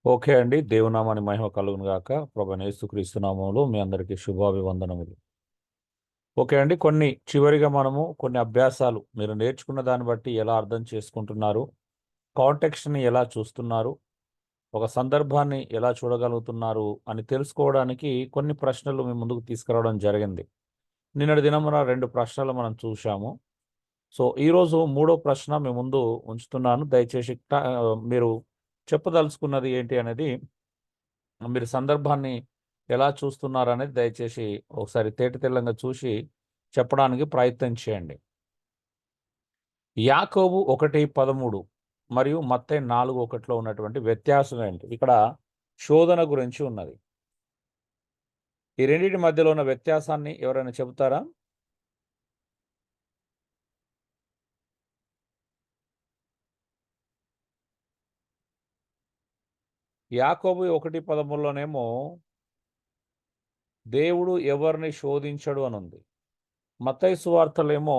Okay అండి. దేవునామాని మహిమ కలుగును గాక. ప్రభువైన యేసుక్రీస్తు నామములో మీ అందరికీ శుభాభివందనములు. ఓకే అండి. చివరిగా మనము కొన్ని అభ్యాసాలు మీరు నేర్చుకున్న దాన్ని బట్టి ఎలా అర్థం చేసుకుంటున్నారు? కాంటెక్స్ట్‌ని ఎలా చూస్తున్నారు? ఒక సందర్భాన్ని ఎలా చూడగలుగుతున్నారు అని తెలుసుకోవడానికి కొన్ని ప్రశ్నలు మీ ముందుకు తీసుకురావడం జరిగింది. నిన్నటి దినమున 2 ప్రశ్నలు మనం చూశాము. సో, ఈరోజు మూడో ప్రశ్న మీ ముందు ఉంచుతున్నాను. దయచేసి మీరు చెప్పదలుచుకున్నది ఏంటి అనేది మీరు సందర్భాన్ని ఎలా చూస్తున్నారనేది దయచేసి ఒకసారి తేటతెల్లంగా చూసి చెప్పడానికి ప్రయత్నం చేయండి. యాకోబు 1:13 మరియు మత్తయి 4:1లో ఉన్నటువంటి వ్యత్యాసం ఏంటి? ఇక్కడ శోధన గురించి ఉన్నది. ఈ రెండిటి మధ్యలో ఉన్న వ్యత్యాసాన్ని ఎవరైనా చెబుతారా? యాకోబు 1:13లోనేమో దేవుడు ఎవరిని శోధించడు అనుంది. మత్తయి సువార్తలేమో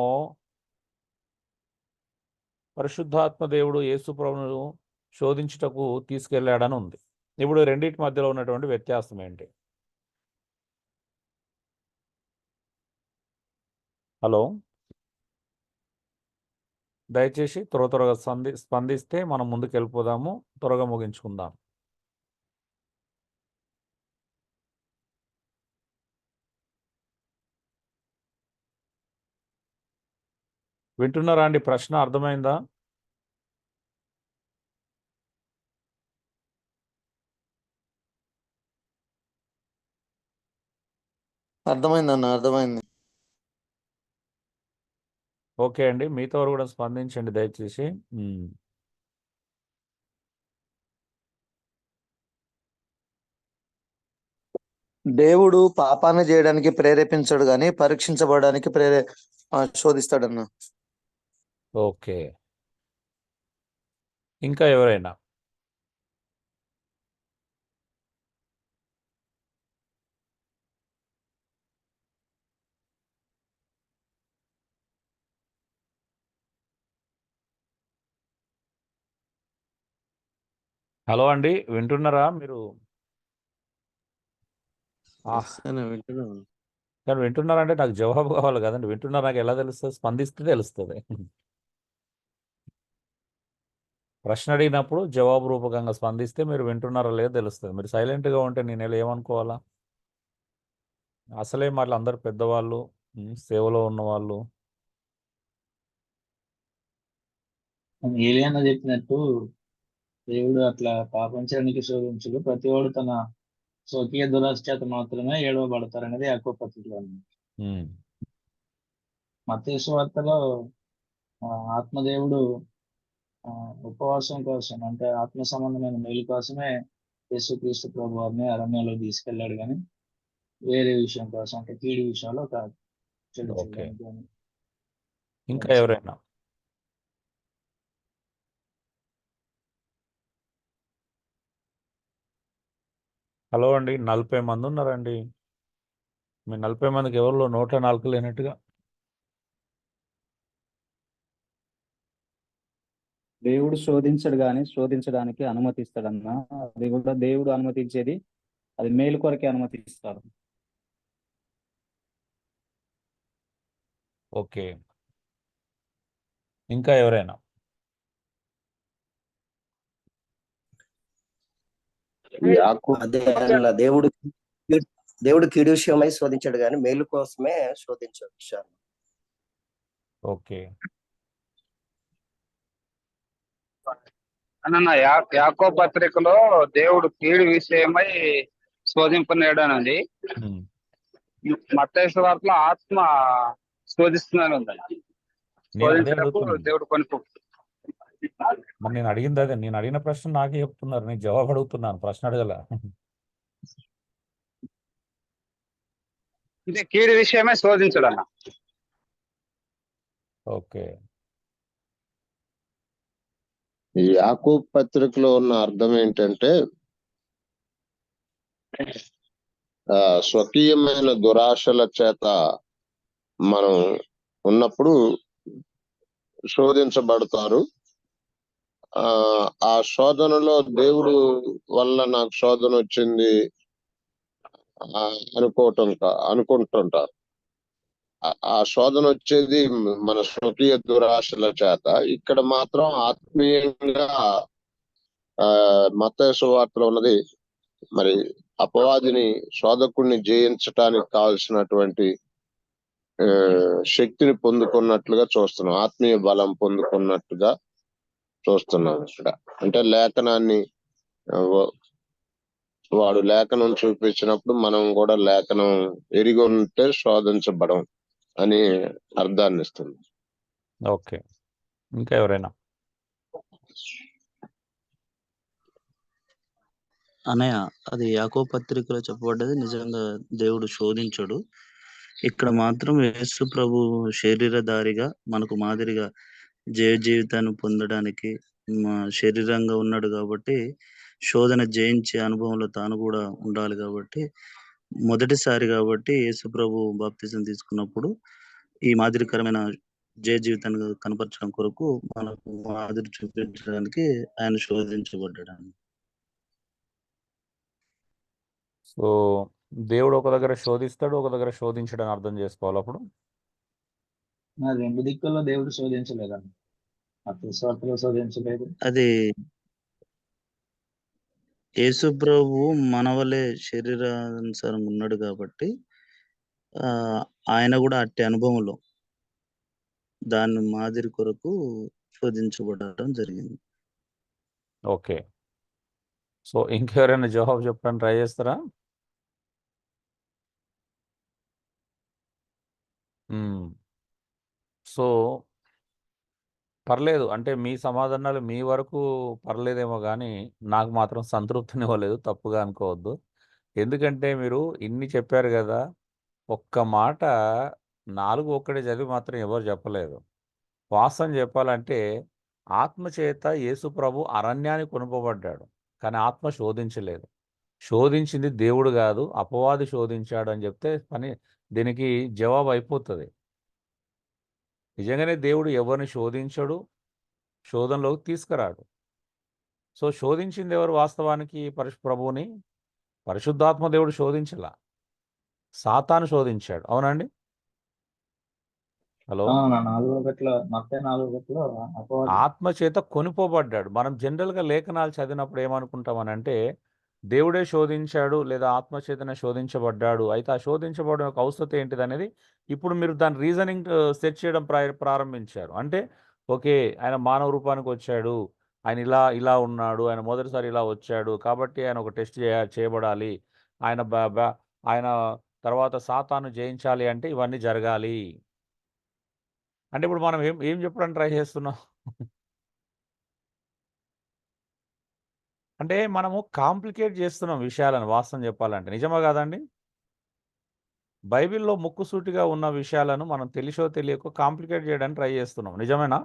పరిశుద్ధాత్మ దేవుడు యేసు ప్రభువును శోధించుటకు తీసుకెళ్ళాడని ఉంది. ఇప్పుడు రెండిటి మధ్యలో ఉన్నటువంటి వ్యత్యాసం ఏంటి? హలో! దయచేసి త్వరగా స్పందిస్తే మనం ముందుకెళ్ళిపోదాము. త్వరగా ముగించుకుందాం. వింటున్నారా అండి? ప్రశ్న అర్థమైందా? అర్థమైందన్న, అర్థమైంది. ఓకే అండి. మీతో కూడా స్పందించండి దయచేసి. దేవుడు పాపాన్ని చేయడానికి ప్రేరేపించడు గాని పరీక్షించబడడానికి శోధిస్తాడన్న. ఓకే. ఇంకా ఎవరైనా? హలో అండి. వింటున్నారా మీరు? వింటున్నాను. కానీ వింటున్నారంటే నాకు జవాబు కావాలి కదండి. వింటున్నారు నాకు ఎలా తెలుస్తుంది? స్పందిస్తే తెలుస్తుంది. ప్రశ్న అడిగినప్పుడు జవాబు రూపకంగా స్పందిస్తే మీరు వింటున్నారో లేదో తెలుస్తుంది. మీరు సైలెంట్గా ఉంటే నేను ఎలా ఏమనుకోవాలా? అసలే మాటలు అందరు పెద్దవాళ్ళు, సేవలో ఉన్నవాళ్ళు. ఏలియన్న చెప్పినట్టు దేవుడు అట్లా పాపం చేయడానికి శోధించడు, ప్రతివాడు తన స్వకీయ దురాశ చేత మాత్రమే ఏడవబడతారు అనేది యాకోబు పత్రికలో ఉంది. మత్తయి సువార్తలో ఆత్మదేవుడు ఉపవాసం కోసం, అంటే ఆత్మ సంబంధమైన మేలు కోసమే యేసుక్రీస్తు ప్రభు వారిని అరణ్యంలో తీసుకెళ్లాడు, కానీ వేరే విషయం కోసం, అంటే కీడు విషయంలో కాదు. ఓకే. ఇంకా ఎవరైనా? హలో అండి. 40 మంది ఉన్నారండి. మీ 40 మందికి ఎవరిలో నోట్ల నాలుక లేనట్టుగా? దేవుడు శోధించడు కానీ శోధించడానికి అనుమతిస్తాడన్నా. అది కూడా దేవుడు అనుమతించేది అది మేలు కొరకే అనుమతిస్తాడు. ఓకే. ఇంకా ఎవరైనా? దేవుడు కీడు విషయమై శోధించాడు కానీ మేలు కోసమే శోధించాడు. ఓకే. అన్న యాకోబు పత్రికలో దేవుడు కీడు విషయమై శోధింపనేయడానికి మత్తయి సువార్తలో ఆత్మ శోధిస్తున్నాను ఉందండి. శోధించినప్పుడు దేవుడు నేను అడిగింది అదే. నేను అడిగిన ప్రశ్న నాకే చెప్తున్నారు. నేను జవాబు అడుగుతున్నాను, ప్రశ్న అడగల. అంటే కీడు విషయమే శోధించడు అన్న. ఓకే. యాకోబు పత్రికలో ఉన్న అర్థం ఏంటంటే స్వకీయమైన దురాశల చేత మనం ఉన్నప్పుడు శోధించబడతారు. ఆ శోధనలో దేవుడు వల్ల నాకు శోధన వచ్చింది అనుకుంటుంటారు. ఆ శోధన వచ్చేది మన స్వకీయ దురాశల చేత. ఇక్కడ మాత్రం ఆత్మీయంగా మత్తయి సువార్తలో ఉన్నది మరి అపవాదిని శోధకుడిని జయించటానికి కావలసినటువంటి శక్తిని పొందుకున్నట్లుగా చూస్తున్నాం, ఆత్మీయ బలం పొందుకున్నట్టుగా చూస్తున్నాం ఇక్కడ. అంటే లేఖనాన్ని వాడు లేఖనం చూపించినప్పుడు మనం కూడా లేఖనం ఎరిగి ఉంటే శోధించబడం అని అర్థాన్ని ఇస్తుంది. ఓకే, ఇంకా ఎవరైనా? అన్నయ్య, అది యాకోబు పత్రికలో చెప్పబడ్డది. నిజంగా దేవుడు శోధించడు. ఇక్కడ మాత్రం యేసు ప్రభు శరీరధారిగా మనకు మాదిరిగా జయ జీవితాన్ని పొందడానికి శరీరంగా ఉన్నాడు కాబట్టి శోధన జయించే అనుభవంలో తాను కూడా ఉండాలి కాబట్టి మొదటిసారి కాబట్టి యేసు ప్రభు బాప్తిజం తీసుకున్నప్పుడు ఈ మాదిరికరమైన జయ జీవితాన్ని కనపరచడం కొరకు మనకు మాదిరి చూపించడానికి ఆయన శోధించబడ్డాడు. సో దేవుడు ఒక దగ్గర శోధిస్తాడు, ఒక దగ్గర శోధించడని అర్థం చేసుకోవాలి. అప్పుడు రెండు దిక్కుల్లో దేవుడు శోధించలేదండి. మత్తయి సువార్తలో శోధించలేదు. అది యేసు ప్రభు మనవలే శరీరానుసారం ఉన్నాడు కాబట్టి ఆయన కూడా అట్టి అనుభవంలో దాని మాదిరి కొరకు శోధించబడటం జరిగింది. ఓకే, సో ఇంకెవరైనా జవాబు చెప్పడానికి ట్రై చేస్తారా? సో పర్లేదు, అంటే మీ సమాధానాలు మీ వరకు పర్లేదేమో కానీ నాకు మాత్రం సంతృప్తినివ్వలేదు, తప్పుగా అనుకోవద్దు. ఎందుకంటే మీరు ఇన్ని చెప్పారు కదా, ఒక్క మాట 4 ఒక్కడే చదివి మాత్రం ఎవరు చెప్పలేదు. వాస్తవం చెప్పాలంటే ఆత్మచేత యేసు ప్రభు అరణ్యానికి కొనుపబడ్డాడు, కానీ ఆత్మ శోధించలేదు. శోధించింది దేవుడు కాదు, అపవాది శోధించాడు అని చెప్తే దీనికి జవాబు అయిపోతుంది. నిజంగానే దేవుడు ఎవరిని శోధించడు, శోధనలోకి తీసుకురాడు. సో శోధించింది ఎవరు? వాస్తవానికి ప్రభువుని పరిశుద్ధాత్మ దేవుడు శోధించలా, సాతాను శోధించాడు. అవునండి? హలో, ఆత్మచేత కొనిపోబడ్డాడు. మనం జనరల్గా లేఖనాలు చదివినప్పుడు ఏమనుకుంటామనంటే దేవుడే శోధించాడు లేదా ఆత్మచేతనే శోధించబడ్డాడు. అయితే ఆ శోధించబడడం యొక్క అవసరం ఏంటిది అనేది ఇప్పుడు మీరు దాని రీజనింగ్ సెట్ చేయడం ప్రారంభించారు. అంటే ఓకే, ఆయన మానవ రూపానికి వచ్చాడు, ఆయన ఇలా ఉన్నాడు, ఆయన మొదటిసారి ఇలా వచ్చాడు కాబట్టి ఆయన ఒక టెస్ట్ చేయబడాలి, ఆయన తర్వాత సాతాను జయించాలి అంటే ఇవన్నీ జరగాలి. అంటే ఇప్పుడు మనం ఏం చెప్పడానికి ట్రై చేస్తున్నాం అంటే మనము కాంప్లికేట్ చేస్తున్నాం విషయాలను. వాస్తవం చెప్పాలంటే నిజమా కాదండి? బైబిల్లో ముక్కుసూటిగా ఉన్న విషయాలను మనం తెలిసో తెలియకో కాంప్లికేట్ చేయడానికి ట్రై చేస్తున్నాం. నిజమేనా?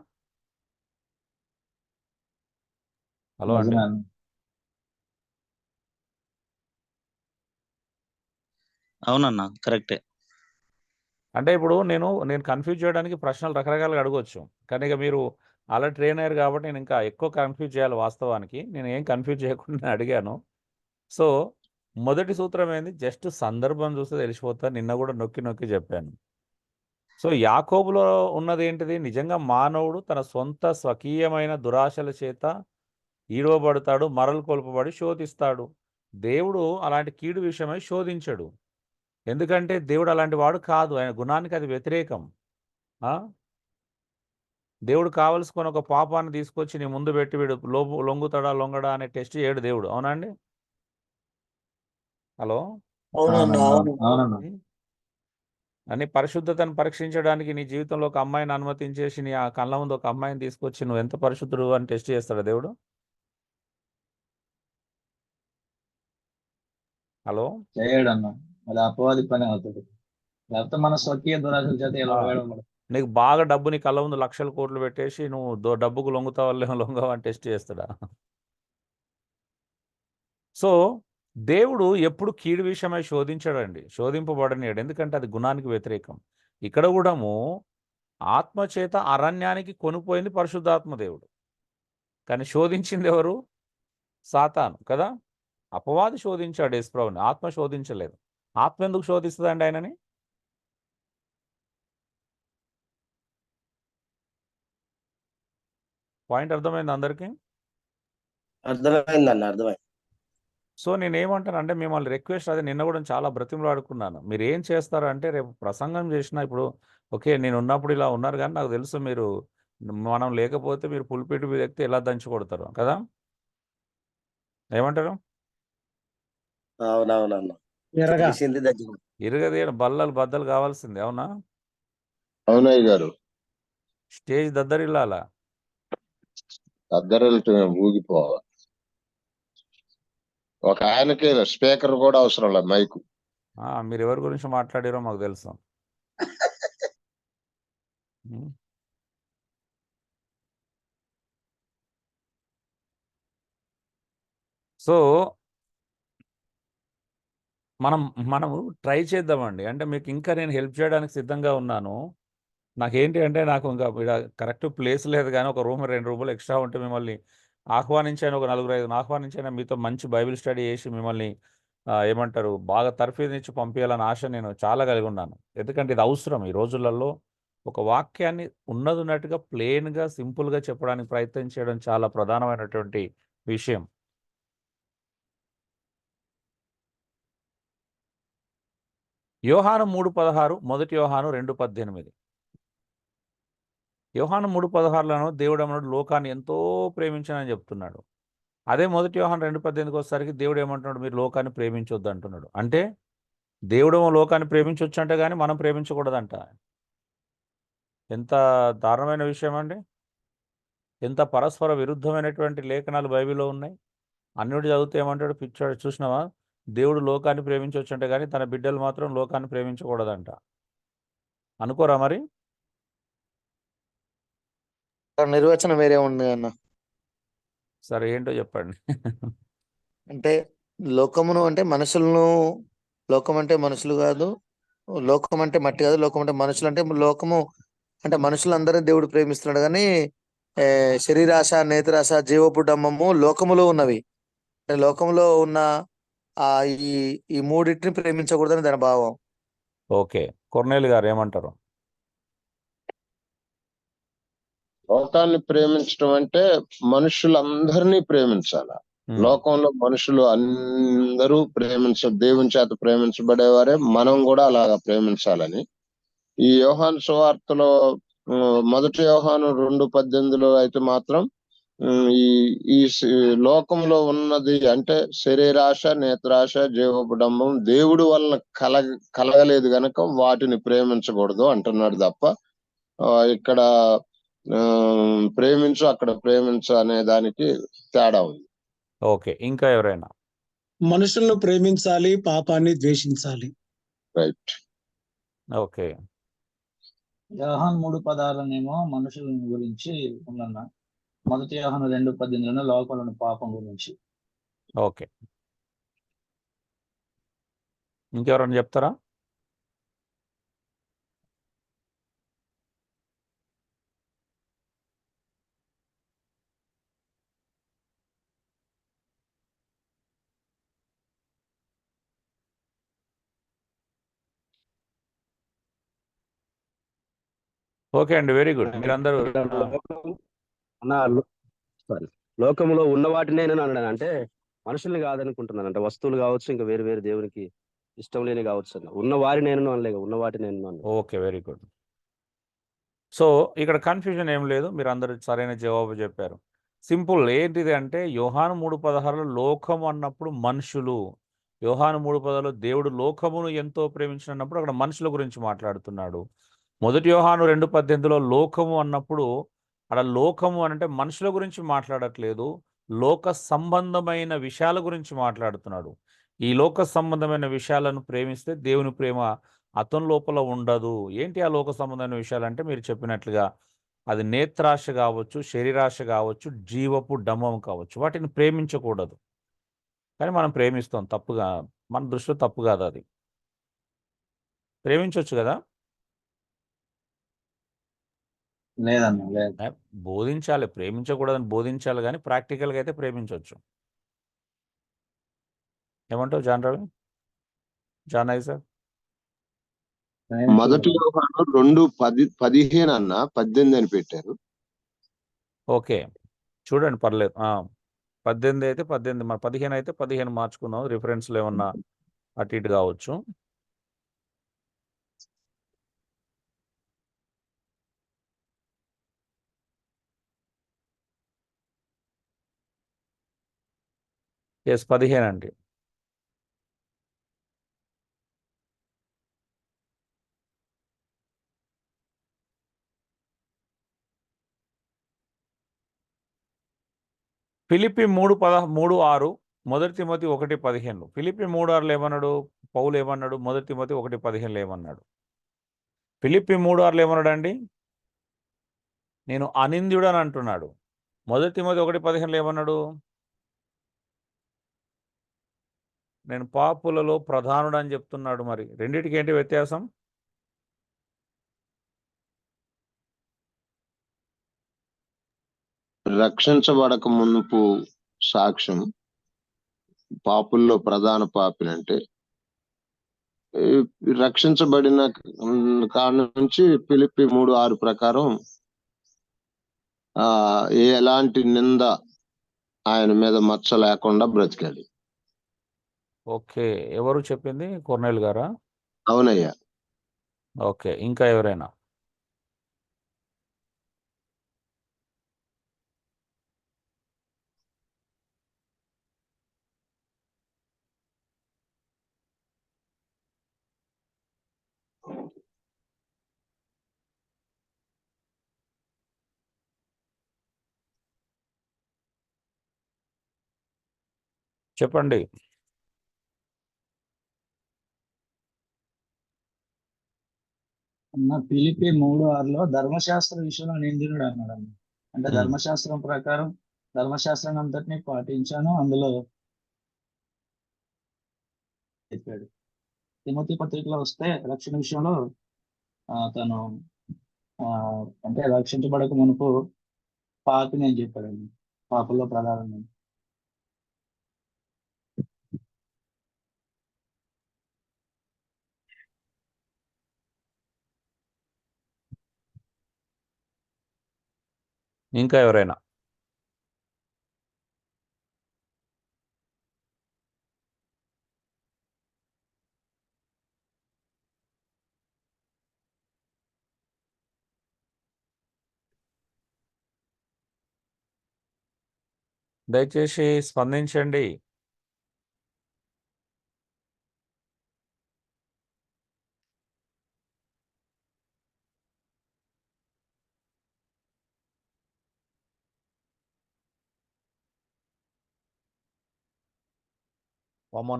హలో అండి, అవునన్నా, కరెక్టే. అంటే ఇప్పుడు నేను కన్ఫ్యూజ్ చేయడానికి ప్రశ్నలు రకరకాలుగా అడగవచ్చు, కానీ ఇక మీరు అలా ట్రైన్ అయ్యారు కాబట్టి నేను ఇంకా ఎక్కువ కన్ఫ్యూజ్ చేయాలి. వాస్తవానికి నేను ఏం కన్ఫ్యూజ్ చేయకుండా అడిగాను. సో మొదటి సూత్రం ఏంది? జస్ట్ సందర్భం చూస్తే తెలిసిపోతా. నిన్న కూడా నొక్కి చెప్పాను. సో యాకోబులో ఉన్నది ఏంటిది? నిజంగా మానవుడు తన సొంత స్వకీయమైన దురాశల చేత ఈడవబడతాడు, మరలు కొల్పబడి శోధిస్తాడు. దేవుడు అలాంటి కీడు విషయమై శోధించడు. ఎందుకంటే దేవుడు అలాంటి వాడు కాదు, ఆయన గుణానికి అది వ్యతిరేకం. దేవుడు కావలసుకొని ఒక పాపాన్ని తీసుకొచ్చి నీ ముందు పెట్టి వీడు లొంగుతాడా లొంగడా అనే టెస్ట్ చేయడు దేవుడు. అవునండి? హలో, అని పరిశుద్ధతను పరీక్షించడానికి నీ జీవితంలో ఒక అమ్మాయిని అనుమతించేసి నీ ఆ కళ్ళ ముందు ఒక అమ్మాయిని తీసుకొచ్చి నువ్వు ఎంత పరిశుద్ధుడు అని టెస్ట్ చేస్తాడా దేవుడు? హలో, చేయడన్నా, అది అపవాది పని అవుతుంది. లేకపోతే మన స్వకీయ దురాశల చేత ఎలా నీకు బాగా డబ్బు నీ కళ్ళ ముందు లక్షల కోట్లు పెట్టేసి నువ్వు డబ్బుకు లొంగుతావా లొంగవా అని టెస్ట్ చేస్తాడా? సో దేవుడు ఎప్పుడు కీడు విషయమై శోధించాడండి, శోధింపబడనియాడు. ఎందుకంటే అది గుణానికి వ్యతిరేకం. ఇక్కడ కూడాము ఆత్మచేత అరణ్యానికి కొనిపోయింది పరిశుద్ధాత్మ దేవుడు. కానీ శోధించింది ఎవరు? సాతాను కదా. అపవాది శోధించాడు యేసుప్రభుని, ఆత్మ శోధించలేదు. ఆత్మ ఎందుకు శోధిస్తుందండి ఆయనని? పాయింట్ అర్థమైంది అందరికీ? అర్థమైందన్న, అర్థమైంది. సో నేనేమంటానంటే మిమ్మల్ని రిక్వెస్ట్, అదే నిన్న కూడా చాలా బ్రతిమలాడుకున్నాను. మీరు ఏం చేస్తారు అంటే రేపు ప్రసంగం చేసినా, ఇప్పుడు ఓకే నేను ఉన్నప్పుడు ఇలా ఉన్నారు కానీ నాకు తెలుసు మీరు, మనం లేకపోతే మీరు పులిపిటి మీద ఎక్కితే ఎలా దంచి కొడతారు కదా. ఏమంటారు? అవునవునన్న, తెలిసింది దగ్గర. ఇరగది బల్లలు బద్దలు కావాల్సిందే, అవునా? అవునయ్య గారు, స్టేజ్ దద్దరిల్లాలా. అద్దరలు ఊగిపోవాలి. ఒక ఆయనకి స్పీకర్ కూడా అవసరం లేదు, మైకు. మీరు ఎవరి గురించి మాట్లాడారో మాకు తెలుసు. ఉం. సో మనము ట్రై చేద్దామండి. అంటే మీకు ఇంకా నేను హెల్ప్ చేయడానికి సిద్ధంగా ఉన్నాను. నాకేంటి అంటే నాకు ఇంకా కరెక్ట్ ప్లేస్ లేదు కానీ ఒక రూమ్ 2 రూములు ఎక్స్ట్రా ఉంటే మిమ్మల్ని ఆహ్వానించాను, ఒక 4-5 ఆహ్వానించాను, మీతో మంచి బైబిల్ స్టడీ చేసి మిమ్మల్ని ఏమంటారు బాగా తర్ఫీదునిచ్చి పంపించాలని ఆశ నేను చాలా కలిగి ఉన్నాను. ఎందుకంటే ఇది అవసరం ఈ రోజులలో. ఒక వాక్యాన్ని ఉన్నట్టుగా ప్లెయిన్గా సింపుల్గా చెప్పడానికి ప్రయత్నం చేయడం చాలా ప్రధానమైనటువంటి విషయం. యోహాను 3:16, మొదటి యోహాను 2:18. యోహాను 3:16లను దేవుడు అన్నాడు లోకాన్ని ఎంతో ప్రేమించానని చెప్తున్నాడు. అదే మొదటి యోహాను 2:18కి వచ్చేసరికి దేవుడు ఏమంటున్నాడు, మీరు లోకాన్ని ప్రేమించొద్దు అంటున్నాడు. అంటే దేవుడేమో లోకాన్ని ప్రేమించొచ్చు అంటే కానీ మనం ప్రేమించకూడదంట. ఎంత దారుణమైన విషయం అండి. ఎంత పరస్పర విరుద్ధమైనటువంటి లేఖనాలు బైబిల్లో ఉన్నాయి. అన్నిటి చదివితే ఏమంటాడు, పిచ్చాడు చూసినావా, దేవుడు లోకాన్ని ప్రేమించవచ్చు అంటే కానీ తన బిడ్డలు మాత్రం లోకాన్ని ప్రేమించకూడదంట. అనుకోరా మరి? నిర్వచనం వేరే ఉంది అన్న. సరే ఏంటో చెప్పండి. అంటే లోకమును అంటే మనుషులను, లోకం అంటే మనుషులు కాదు, లోకం అంటే మట్టి కాదు, లోకం అంటే మనుషులు. అంటే లోకము అంటే మనుషులందరినీ దేవుడు ప్రేమిస్తున్నాడు కానీ శరీరాశ, నేత్రాశ, జీవపు డంబము లోకములో ఉన్నవి. అంటే లోకంలో ఉన్న ఆ ఈ ఈ మూడింటిని ప్రేమించకూడదని దాని భావం. ఓకే, కొర్నేలు గారు ఏమంటారు? లోకాన్ని ప్రేమించడం అంటే మనుషులందరినీ ప్రేమించాల. లోకంలో మనుషులు అందరూ దేవుని చేత ప్రేమించబడేవారే, మనం కూడా అలాగా ప్రేమించాలని ఈ యోహాను సువార్తలో మొదటి యోహాను 2:18లో అయితే మాత్రం ఈ ఈ లోకంలో ఉన్నది అంటే శరీరాశ, నేత్రాశ, జీవపుడంబం దేవుడు వలన కలగలేదు గనక వాటిని ప్రేమించకూడదు అంటున్నాడు తప్ప ఇక్కడ ప్రేమించు అక్కడ ప్రేమించు అనే దానికి తేడా ఉంది. ఓకే, ఇంకా ఎవరైనా? మనుషులను ప్రేమించాలి, పాపాన్ని ద్వేషించాలి. రైట్. ఓకే, యోహాను 3:16 మనుషుల గురించి ఉందన్న, మొదటి యోహాను 2:18 లోకంలోని పాపం గురించి. ఓకే, ఇంకెవరైనా చెప్తారా? ఓకే అండి, వెరీ గుడ్. మీరందరూ లోకంలో ఉన్న వాటినే నేను అన్నాను, అంటే మనుషుల్ని కాదనుకుంటున్నాను. అంటే వస్తువులు కావచ్చు, ఇంకా వేరు వేరు దేవునికి ఇష్టం లేని కావచ్చు అన్న. ఉన్న వారి నేను అనలేక ఉన్న వాటి నేను అన్నాను. Okay, very good. సో ఇక్కడ కన్ఫ్యూజన్ ఏం లేదు, మీరు అందరూ సరైన జవాబు చెప్పారు. సింపుల్. ఏంటిది అంటే యోహాను 3:16లో లోకము అన్నప్పుడు మనుషులు, యోహాను 3:16లో దేవుడు లోకమును ఎంతో ప్రేమించినప్పుడు అక్కడ మనుషుల గురించి మాట్లాడుతున్నాడు. మొదటి యోహాను 2:18లో లోకము అన్నప్పుడు అక్కడ లోకము అంటే మనుషుల గురించి మాట్లాడట్లేదు, లోక సంబంధమైన విషయాల గురించి మాట్లాడుతున్నాడు. ఈ లోక సంబంధమైన విషయాలను ప్రేమిస్తే దేవుని ప్రేమ అతని లోపల ఉండదు. ఏంటి ఆ లోక సంబంధమైన విషయాలు అంటే మీరు చెప్పినట్లుగా అది నేత్రాశ కావచ్చు, శరీరాశ కావచ్చు, జీవపు డంబం కావచ్చు, వాటిని ప్రేమించకూడదు. కానీ మనం ప్రేమిస్తాం, తప్పుగా మన దృష్టిలో తప్పు కాదు, అది ప్రేమించవచ్చు కదా. లేదన్న లేదు. బోధించాలి, ప్రేమించకూడదని బోధించాలి, కానీ ప్రాక్టికల్గా అయితే ప్రేమించవచ్చు. ఏమంటావు జాన్ రవి? John sir? మొదటి యోహాను 2:15 అన్న 18 అని పెట్టారు. ఓకే, చూడండి పర్లేదు. 18 అయితే 18, మరి 15 అయితే 15 మార్చుకుందాం. రిఫరెన్స్లు ఏమన్నా అటు ఇటు కావచ్చు. ఎస్ 15 అండి. ఫిలిప్పి 3:6, మొదటి తిమోతి 1:15. ఫిలిప్పి 3:6 ఏమన్నాడు? పౌలు ఏమన్నాడు? మొదటి తిమోతి 1:15 ఏమన్నాడు? ఫిలిప్పి 3:6 ఏమన్నాడు అండి? నేను అనింద్యుడు అని అంటున్నాడు. మొదటి తిమోతి 1:15 ఏమన్నాడు? నేను పాపులలో ప్రధానుడు అని చెప్తున్నాడు. మరి రెండింటికి ఏంటి వ్యత్యాసం? రక్షించబడక మునుపు సాక్ష్యం, పాపుల్లో ప్రధాన పాపినంటే రక్షించబడిన కారణం నుంచి ఫిలిప్పి 3:6 ప్రకారం ఎలాంటి నింద ఆయన మీద మచ్చ లేకుండా బ్రతికాడు. ఓకే, ఎవరు చెప్పింది? కొర్నేల్ గారా? అవునయ్యా. ఓకే, ఇంకా ఎవరైనా? చెప్పండి. అన్న ఫిలిప్పి 3:6లో ధర్మశాస్త్ర విషయంలో నిందినుడు అన్నాడు అన్న. అంటే ధర్మశాస్త్రం ప్రకారం ధర్మశాస్త్రం అంతటిని పాటించాను అందులో చెప్పాడు. తిమోతి పత్రికలో వస్తే రక్షణ విషయంలో తను అంటే రక్షించబడక మునుపు పాపిని అని చెప్పాడండి, పాపల్లో ప్రధానం. ఇంకా ఎవరైనా? దయచేసి స్పందించండి.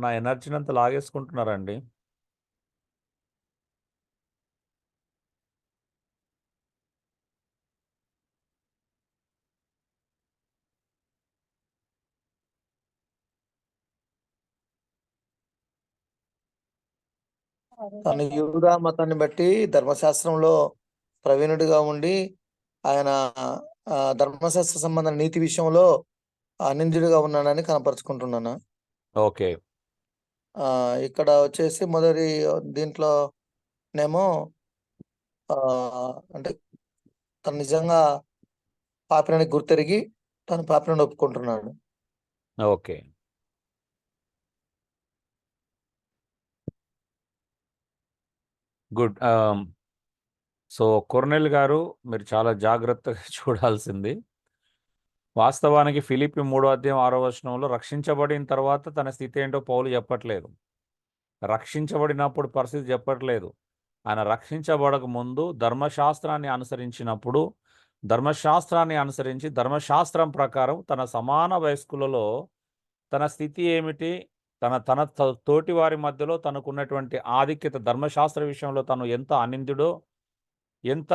నా ఎనర్జీని అంతా లాగేసుకుంటున్నారండి. తన యూదా మతాన్ని బట్టి ధర్మశాస్త్రంలో ప్రవీణుడిగా ఉండి ఆయన ధర్మశాస్త్ర సంబంధ నీతి విషయంలో అనింద్యుడిగా ఉన్నానని కనపరుచుకుంటున్నాను. ఓకే, ఇక్కడ వచ్చేసి మొదటి దీంట్లో నేమో అంటే తను నిజంగా పాపిని గుర్తెరిగి తను పాపిని ఒప్పుకుంటున్నాడు. Okay, good. సో కొర్నేల్ గారు, మీరు చాలా జాగ్రత్తగా చూడాల్సింది. వాస్తవానికి ఫిలిప్పి 3:6 రక్షించబడిన తర్వాత తన స్థితి ఏంటో పౌలు చెప్పట్లేదు. రక్షించబడినప్పుడు పరిస్థితి చెప్పట్లేదు. ఆయన రక్షించబడక ముందు ధర్మశాస్త్రాన్ని అనుసరించినప్పుడు, ధర్మశాస్త్రాన్ని అనుసరించి ధర్మశాస్త్రం ప్రకారం తన సమాన వయస్కులలో తన స్థితి ఏమిటి, తన తోటి వారి మధ్యలో తనకున్నటువంటి ఆధిక్యత, ధర్మశాస్త్ర విషయంలో తను ఎంత అనింద్యుడో, ఎంత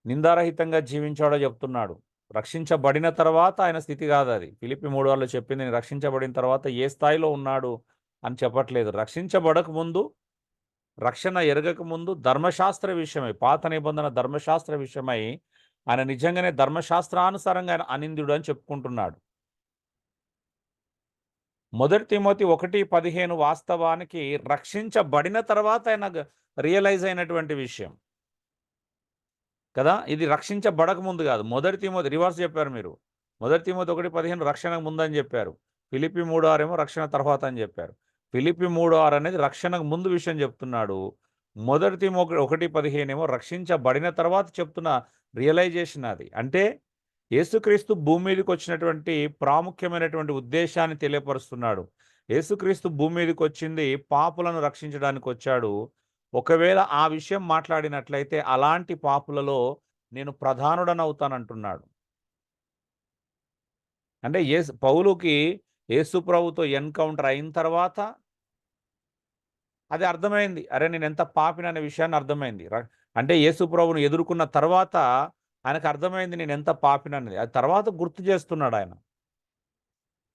నిందారహితంగా జీవించాడో చెప్తున్నాడు. రక్షించబడిన తర్వాత ఆయన స్థితి కాదు అది. ఫిలిప్పి 3:6 చెప్పింది నేను రక్షించబడిన తర్వాత ఏ స్థాయిలో ఉన్నాడు అని చెప్పట్లేదు. రక్షించబడక ముందు రక్షణ ఎరగక ముందు ధర్మశాస్త్ర విషయమై, పాత నిబంధన ధర్మశాస్త్ర విషయమై ఆయన నిజంగానే ధర్మశాస్త్రానుసారంగా ఆయన అనింద్యుడు అని చెప్పుకుంటున్నాడు. 1 తిమోతి 1:15 వాస్తవానికి రక్షించబడిన తర్వాత ఆయన రియలైజ్ అయినటువంటి విషయం కదా. ఇది రక్షించబడక ముందు కాదు. 1 తిమోతి రివర్స్ చెప్పారు మీరు. 1 తిమోతి 1:15 రక్షణకు ముందని చెప్పారు. ఫిలిప్పి 3:6 ఏమో రక్షణ తర్వాత అని చెప్పారు. ఫిలిప్పి 3:6 అనేది రక్షణకు ముందు విషయం చెప్తున్నాడు. 1 తిమోతి 1:15 ఏమో రక్షించబడిన తర్వాత చెప్తున్న రియలైజేషన్ అది. అంటే యేసుక్రీస్తు భూమి మీదకి వచ్చినటువంటి ప్రాముఖ్యమైనటువంటి ఉద్దేశాన్ని తెలియపరుస్తున్నాడు. యేసుక్రీస్తు భూమి మీదకి వచ్చింది పాపులను రక్షించడానికి వచ్చాడు. ఒకవేళ ఆ విషయం మాట్లాడినట్లయితే అలాంటి పాపులలో నేను ప్రధానుడనవుతానంటున్నాడు. అంటే పౌలుకి యేసు ప్రభుతో ఎన్కౌంటర్ అయిన తర్వాత అది అర్థమైంది. అరే నేను ఎంత పాపిని అనే విషయాన్ని అర్థమైంది. అంటే యేసు ప్రభువును ఎదుర్కొన్న తర్వాత ఆయనకు అర్థమైంది నేను ఎంత పాపిని అనేది. అది తర్వాత గుర్తు చేస్తున్నాడు ఆయన.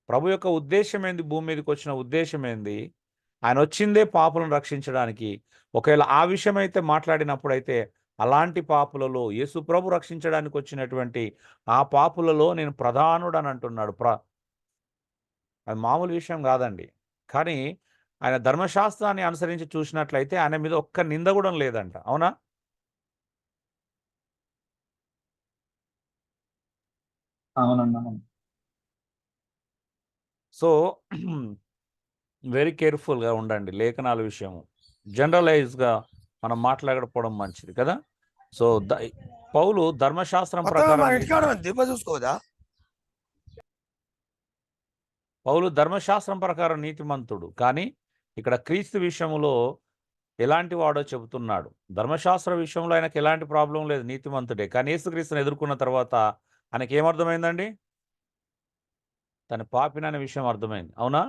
ప్రభు యొక్క ఉద్దేశం ఏంది, భూమి మీదకి వచ్చిన ఉద్దేశం ఏంది, ఆయన వచ్చిందే పాపులను రక్షించడానికి. ఒకవేళ ఆ విషయం అయితే మాట్లాడినప్పుడైతే అలాంటి పాపులలో యేసు ప్రభు రక్షించడానికి వచ్చినటువంటి ఆ పాపులలో నేను ప్రధానుడు అని అంటున్నాడు. అది మామూలు విషయం కాదండి. కానీ ఆయన ధర్మశాస్త్రాన్ని అనుసరించి చూసినట్లయితే ఆయన మీద ఒక్క నింద కూడా లేదంట. అవునా? అవునన్నా. సో వెరీ కేర్ఫుల్గా ఉండండి లేఖనాల విషయము. జనరలైజ్గా మనం మాట్లాడకపోవడం మంచిది కదా. సో పౌలు ధర్మశాస్త్రం ప్రకారం నీతిమంతుడు. కానీ ఇక్కడ క్రీస్తు విషయంలో ఎలాంటి వాడో చెబుతున్నాడు. ధర్మశాస్త్ర విషయంలో ఆయనకు ఎలాంటి ప్రాబ్లం లేదు, నీతిమంతుడే. కానీ యేసుక్రీస్తుని ఎదుర్కొన్న తర్వాత ఆయనకి ఏమర్థమైందండి? తన పాపిననే విషయం అర్థమైంది. అవునా?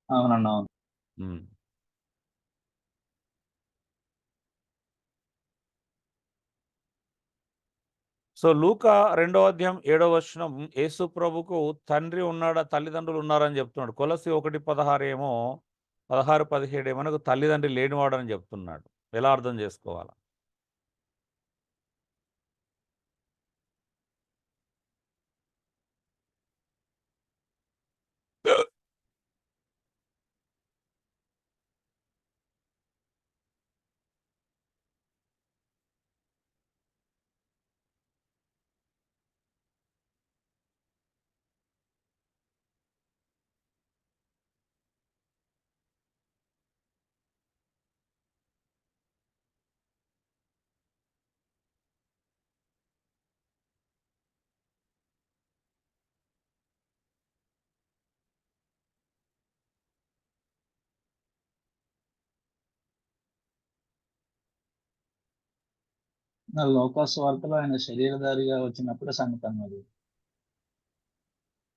అవునన్నా. సో లూకా 2వ అధ్యాయం 7వ వచనం యేసు ప్రభుకు తండ్రి ఉన్నాడా, తల్లిదండ్రులు ఉన్నారని చెప్తున్నాడు. కొలసి 1:16 ఏమో 16-17 ఏమో నాకు తల్లిదండ్రి లేనివాడు అని చెప్తున్నాడు. ఎలా అర్థం చేసుకోవాలా? లోకాసు వార్తలో ఆయన శరీరధారిగా వచ్చినప్పుడు సంగతి అన్నది.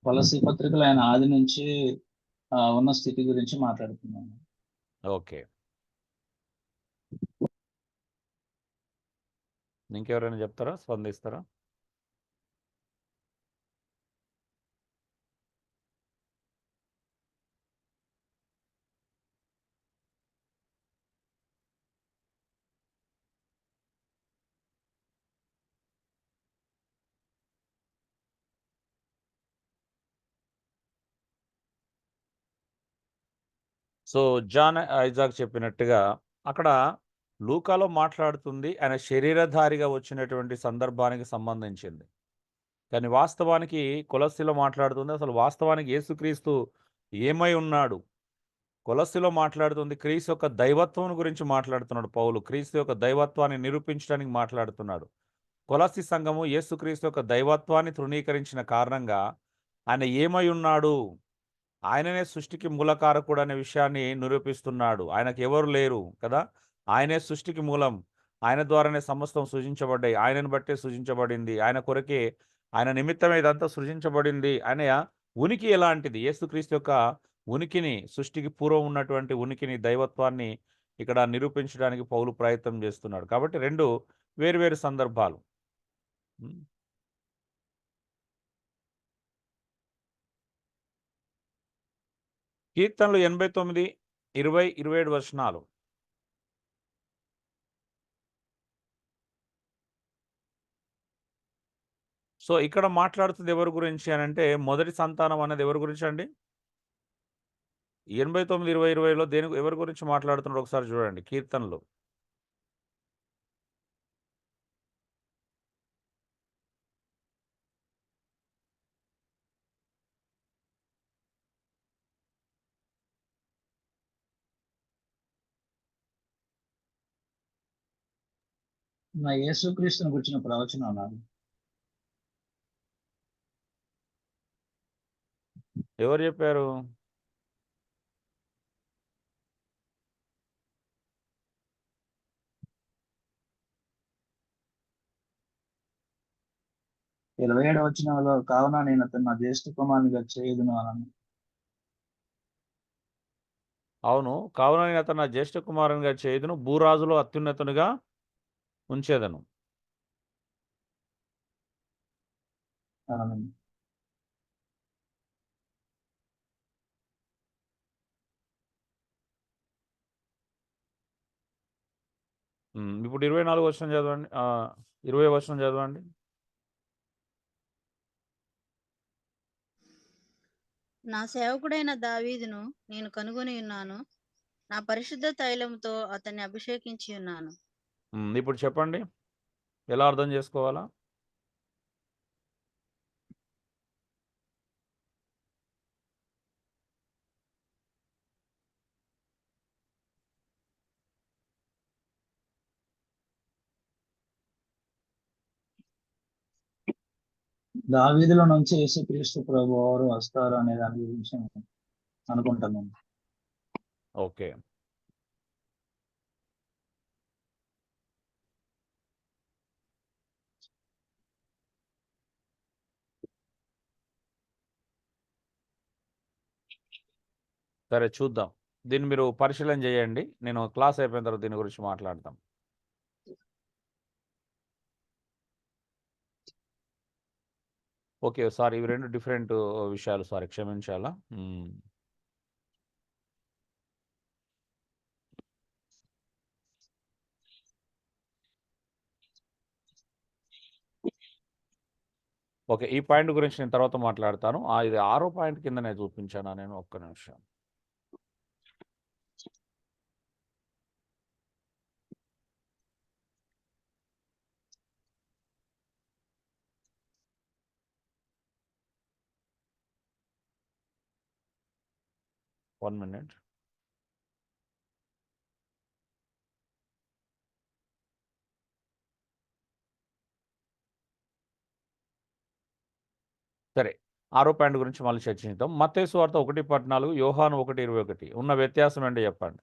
కొలసీ పత్రికలో ఆయన ఆది నుంచి ఉన్న స్థితి గురించి మాట్లాడుతున్నాను. ఓకే, ఇంకెవరైనా చెప్తారా, స్పందిస్తారా? సో జాన్ ఐజాక్ చెప్పినట్టుగా అక్కడ లూకాలో మాట్లాడుతుంది ఆయన శరీరధారిగా వచ్చినటువంటి సందర్భానికి సంబంధించింది. కానీ వాస్తవానికి కొలస్సీలో మాట్లాడుతుంది అసలు వాస్తవానికి యేసుక్రీస్తు ఏమై ఉన్నాడు. కొలస్సీలో మాట్లాడుతుంది క్రీస్తు యొక్క దైవత్వం గురించి మాట్లాడుతున్నాడు పౌలు. క్రీస్తు యొక్క దైవత్వాన్ని నిరూపించడానికి మాట్లాడుతున్నాడు. కొలస్సీ సంఘము యేసుక్రీస్తు యొక్క దైవత్వాన్ని తృణీకరించిన కారణంగా ఆయన ఏమై ఉన్నాడు, ఆయననే సృష్టికి మూలకారకుడు అనే విషయాన్ని నిరూపిస్తున్నాడు. ఆయనకు ఎవరు లేరు కదా, ఆయనే సృష్టికి మూలం. ఆయన ద్వారానే సమస్తం సృజించబడ్డాయి, ఆయనను బట్టే సృజించబడింది, ఆయన కొరకే, ఆయన నిమిత్తమే ఇదంతా సృజించబడింది. ఆయన ఉనికి ఎలాంటిది, యేసుక్రీస్తు యొక్క ఉనికిని, సృష్టికి పూర్వం ఉన్నటువంటి ఉనికిని, దైవత్వాన్ని ఇక్కడ నిరూపించడానికి పౌలు ప్రయత్నం చేస్తున్నాడు. కాబట్టి రెండు వేరు సందర్భాలు. కీర్తనలు 89 20-27 వచనాలు. సో, ఇక్కడ మాట్లాడుతుంది ఎవరి గురించి అనంటే, మొదటి సంతానం అనేది ఎవరి గురించండి? 89, 20, 20లో ఎవరి గురించి మాట్లాడుతున్నాడో ఒకసారి చూడండి కీర్తనలు. నా యేసుక్రీస్తుని గురించిన ప్రవచనం అన్నారు. ఎవరు చెప్పారు? ఇరవై 27వ వచనంలో కావున నేను అతను నా జ్యేష్ఠ కుమారునిగా చేయుదును అన్నాను. అవును. కావున నేను అతను నా జ్యేష్ఠ కుమారునిగా చేయుదును, భూరాజులో అత్యున్నతునిగా ఉంచేదను. ఆమేన్. ఇప్పుడు 24 వచనం చదవండి. 20 వచనం చదవండి. నా సేవకుడైన దావీదును నేను కనుగొని ఉన్నాను. నా పరిశుద్ధ తైలముతో అతన్ని అభిషేకించి ఉన్నాను. ఇప్పుడు చెప్పండి. ఎలా అర్థం చేసుకోవాలా? దావీదులో నుంచి యేసుక్రీస్తు ప్రభు వారు వస్తారు అనే దాని గురించి అనుకుంటున్నాను. ఓకే. సరే చూద్దాం. దీన్ని మీరు పరిశీలన చేయండి. నేను క్లాస్ అయిపోయిన తర్వాత దీని గురించి మాట్లాడతాం. ఓకే. సారీ, ఇవి 2 డిఫరెంట్ విషయాలు. సారీ, క్షమించాలా? ఓకే. ఈ పాయింట్ గురించి నేను తర్వాత మాట్లాడతాను. ఇది 6వ పాయింట్ కిందనే చూపించానా నేను? ఒక్క నిమిషం. One minute. సరే. 6వ పాయింట్ గురించి మళ్ళీ చర్చించుదాం. మత్తయి సువార్త 1:14, యోహాను 1:21 ఉన్న వ్యత్యాసం ఏంటో చెప్పండి.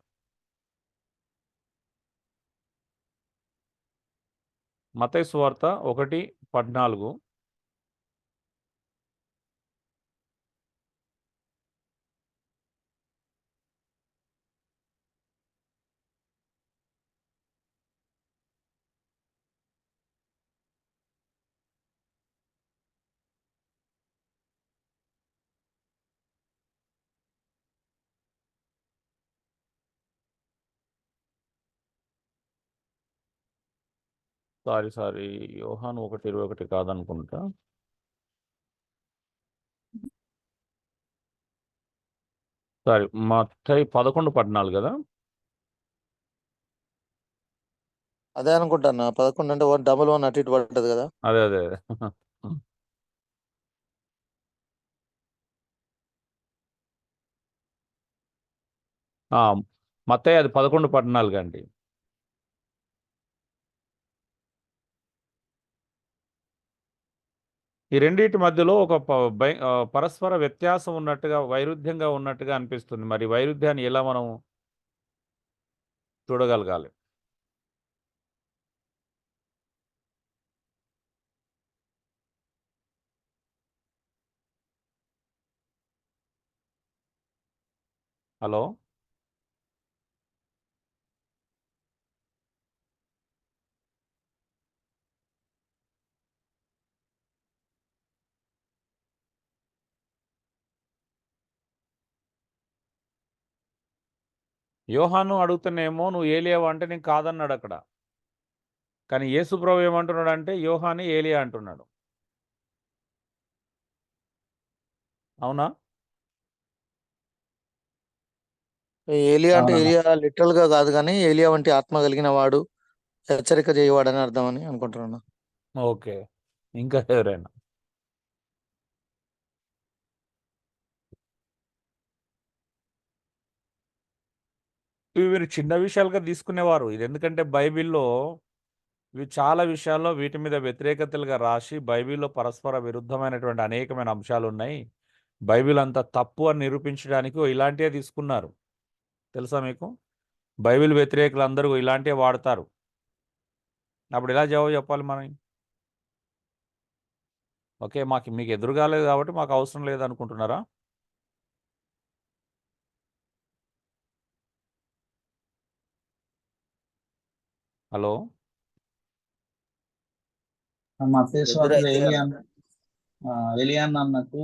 మత్తయి సువార్త 1:14. సారీ. యోహాను 1:21 కాదనుకుంటా. సారీ, మత్తయి 11:14 కదా? అదే అనుకుంటాను. 11 అంటే 111 అటు ఇటు పడ్డది కదా. అదే. మత్తయి అది 11:14 అండి. ఈ రెండిటి మధ్యలో ఒక పరస్పర వ్యత్యాసం ఉన్నట్టుగా, వైరుధ్యంగా ఉన్నట్టుగా అనిపిస్తుంది. మరి వైరుధ్యాన్ని ఎలా మనం చూడగలగాలి? హలో? యోహాను అడుగుతున్నాయేమో నువ్వు ఏలియావా అంటే నేను కాదన్నాడు అక్కడ. కానీ యేసు ప్రభు ఏమంటున్నాడు అంటే యోహానే ఏలియా అంటున్నాడు. అవునా? ఏలియా అంటే అవునన్నా. ఏలియా లిటరల్ గా కాదు, కానీ ఏలియా వంటి ఆత్మ కలిగిన వాడు, హెచ్చరిక చేయవాడు అని అర్థం అని అనుకుంటున్నాను. ఓకే. ఇంకా ఎవరైనా? ఇవి మీరు చిన్న విషయాలుగా తీసుకునేవారు. ఇది ఎందుకంటే బైబిల్‌లో ఇవి చాలా విషయాల్లో వీటి మీద వ్యతిరేకతలుగా రాసి బైబిల్‌లో పరస్పర విరుద్ధమైనటువంటి అనేకమైన అంశాలున్నాయి. బైబిల్ అంతా తప్పు అని నిరూపించడానికి ఇలాంటివే తీసుకున్నారు. తెలుసా మీకు? బైబిల్ వ్యతిరేకులు అందరూ ఇలాంటివే వాడతారు. అప్పుడు ఎలా జవాబు చెప్పాలి మనం? ఓకే. మీకు ఎదురుగా లేదు కాబట్టి మాకు అవసరం లేదనుకుంటున్నారా? హలో! మత్తయి సువార్తలో ఎదురైతే ఏలియా అన్నట్టు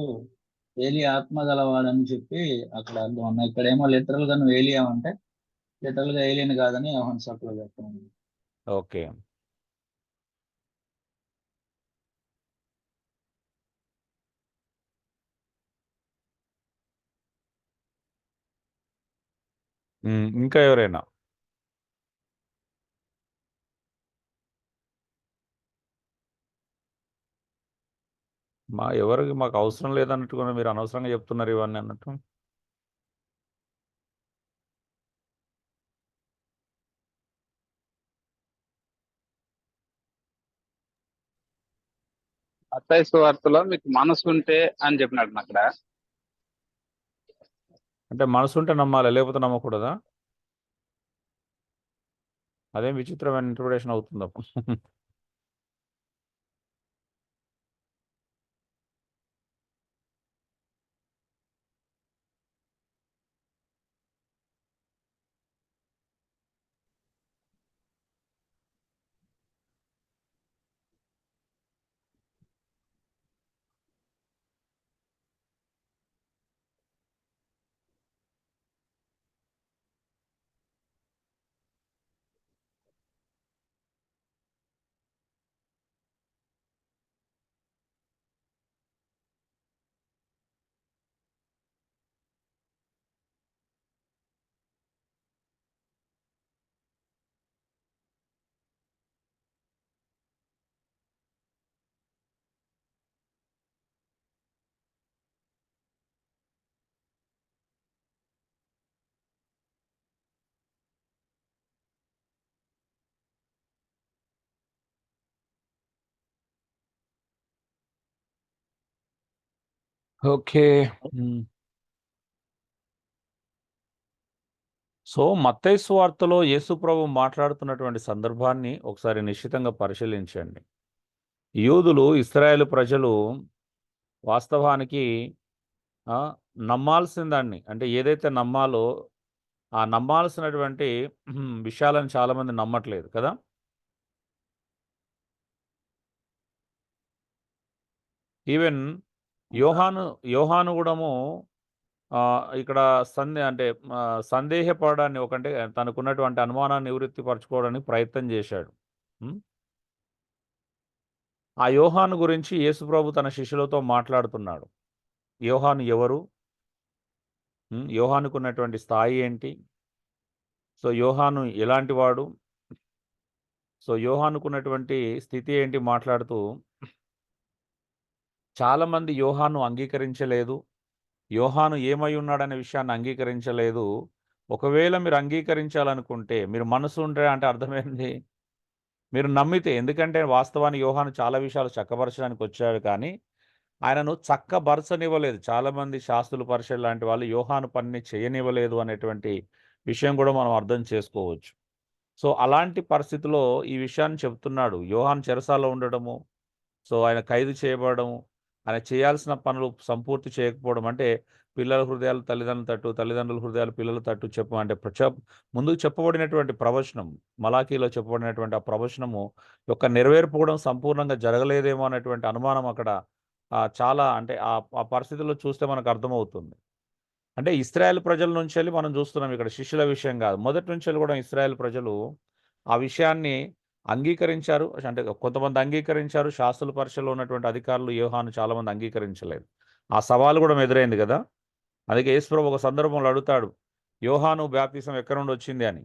ఏలియా ఆత్మ గలవాడని చెప్పి అక్కడ అర్థం ఉన్నాయి. ఇక్కడేమో లిటరల్ గా నువ్వు ఏలియా అంటే లిటరల్ గా ఏలియన్ కాదని యోహాను సువార్తలో చెప్తున్నాను. ఓకే. ఇంకా ఎవరైనా? ఎవరికి మాకు అవసరం లేదన్నట్టుగా మీరు అనవసరంగా చెప్తున్నారు ఇవన్నీ అన్నట్టు. మత్తయి సువార్తలో మీకు మనసు ఉంటే అని చెప్పినట్టు అక్కడ. అంటే మనసుంటే నమ్మాలా? లేకపోతే నమ్మకూడదా? అదేం విచిత్రమైన ఇంటర్ప్రిటేషన్ అవుతుందప్పుడు. ఓకే. సో, మత్తయి సువార్తలో యేసు ప్రభు మాట్లాడుతున్నటువంటి సందర్భాన్ని ఒకసారి నిశితంగా పరిశీలించండి. యూదులు, ఇశ్రాయేలు ప్రజలు వాస్తవానికి నమ్మాల్సిన దాన్ని అంటే ఏదైతే నమ్మాలో ఆ నమ్మాల్సినటువంటి విషయాలను చాలామంది నమ్మట్లేదు కదా! ఈవెన్ యోహాను గూడాము ఇక్కడ అంటే సందేహపడడాన్ని అంటే తనకున్నటువంటి అనుమానాన్ని నివృత్తి పరచుకోవడానికి ప్రయత్నం చేశాడు. ఆ యోహాను గురించి యేసుప్రభు తన శిష్యులతో మాట్లాడుతున్నాడు. యోహాను ఎవరు? యోహానుకున్నటువంటి స్థాయి ఏంటి? సో, యోహాను ఎలాంటి వాడు? సో, యోహానుకున్నటువంటి స్థితి ఏంటి మాట్లాడుతూ చాలామంది యోహాను అంగీకరించలేదు. యోహాను ఏమై ఉన్నాడనే విషయాన్ని అంగీకరించలేదు. ఒకవేళ మీరు అంగీకరించాలనుకుంటే మీరు మనసు ఉంటే అంటే అర్థమేంటి? మీరు నమ్మితే, ఎందుకంటే వాస్తవానికి యోహాను చాలా విషయాలు చక్కబరచడానికి వచ్చాడు కానీ ఆయనను చక్కబరచనివ్వలేదు. చాలామంది శాస్త్రులు, పరిసయ్యులు లాంటి వాళ్ళు యోహాను పనిని చేయనివ్వలేదు అనేటువంటి విషయం కూడా మనం అర్థం చేసుకోవచ్చు. సో, అలాంటి పరిస్థితిలో ఈ విషయాన్ని చెప్తున్నాడు. యోహాను చెరసాలలో ఉండడము, సో, ఆయన ఖైదు చేయబడము, ఆయన చేయాల్సిన పనులు సంపూర్తి చేయకపోవడం అంటే పిల్లల హృదయాలు తల్లిదండ్రుల తట్టు, తల్లిదండ్రుల హృదయాలు పిల్లల తట్టు అంటే ముందుకు చెప్పబడినటువంటి ప్రవచనం, మలాకీలో చెప్పబడినటువంటి ఆ ప్రవచనము యొక్క నెరవేర్పు కూడా సంపూర్ణంగా జరగలేదేమో అనేటువంటి అనుమానం అక్కడ చాలా అంటే ఆ పరిస్థితుల్లో చూస్తే మనకు అర్థమవుతుంది. అంటే ఇస్రాయేల్ ప్రజల నుంచి వెళ్ళి మనం చూస్తున్నాం ఇక్కడ శిష్యుల విషయం కాదు. మొదటి నుంచి వెళ్ళి కూడా ఇస్రాయేల్ ప్రజలు ఆ విషయాన్ని అంగీకరించారు. అంటే కొంతమంది అంగీకరించారు. శాస్త్రుల పరిషత్లో ఉన్నటువంటి అధికారులు యోహాను చాలామంది అంగీకరించలేదు. ఆ సవాలు కూడా ఎదురైంది కదా. అందుకే యేసుప్రభు ఒక సందర్భంలో అడుగుతాడు, యోహాను బాప్తిసం ఎక్కడి నుండి వచ్చింది అని.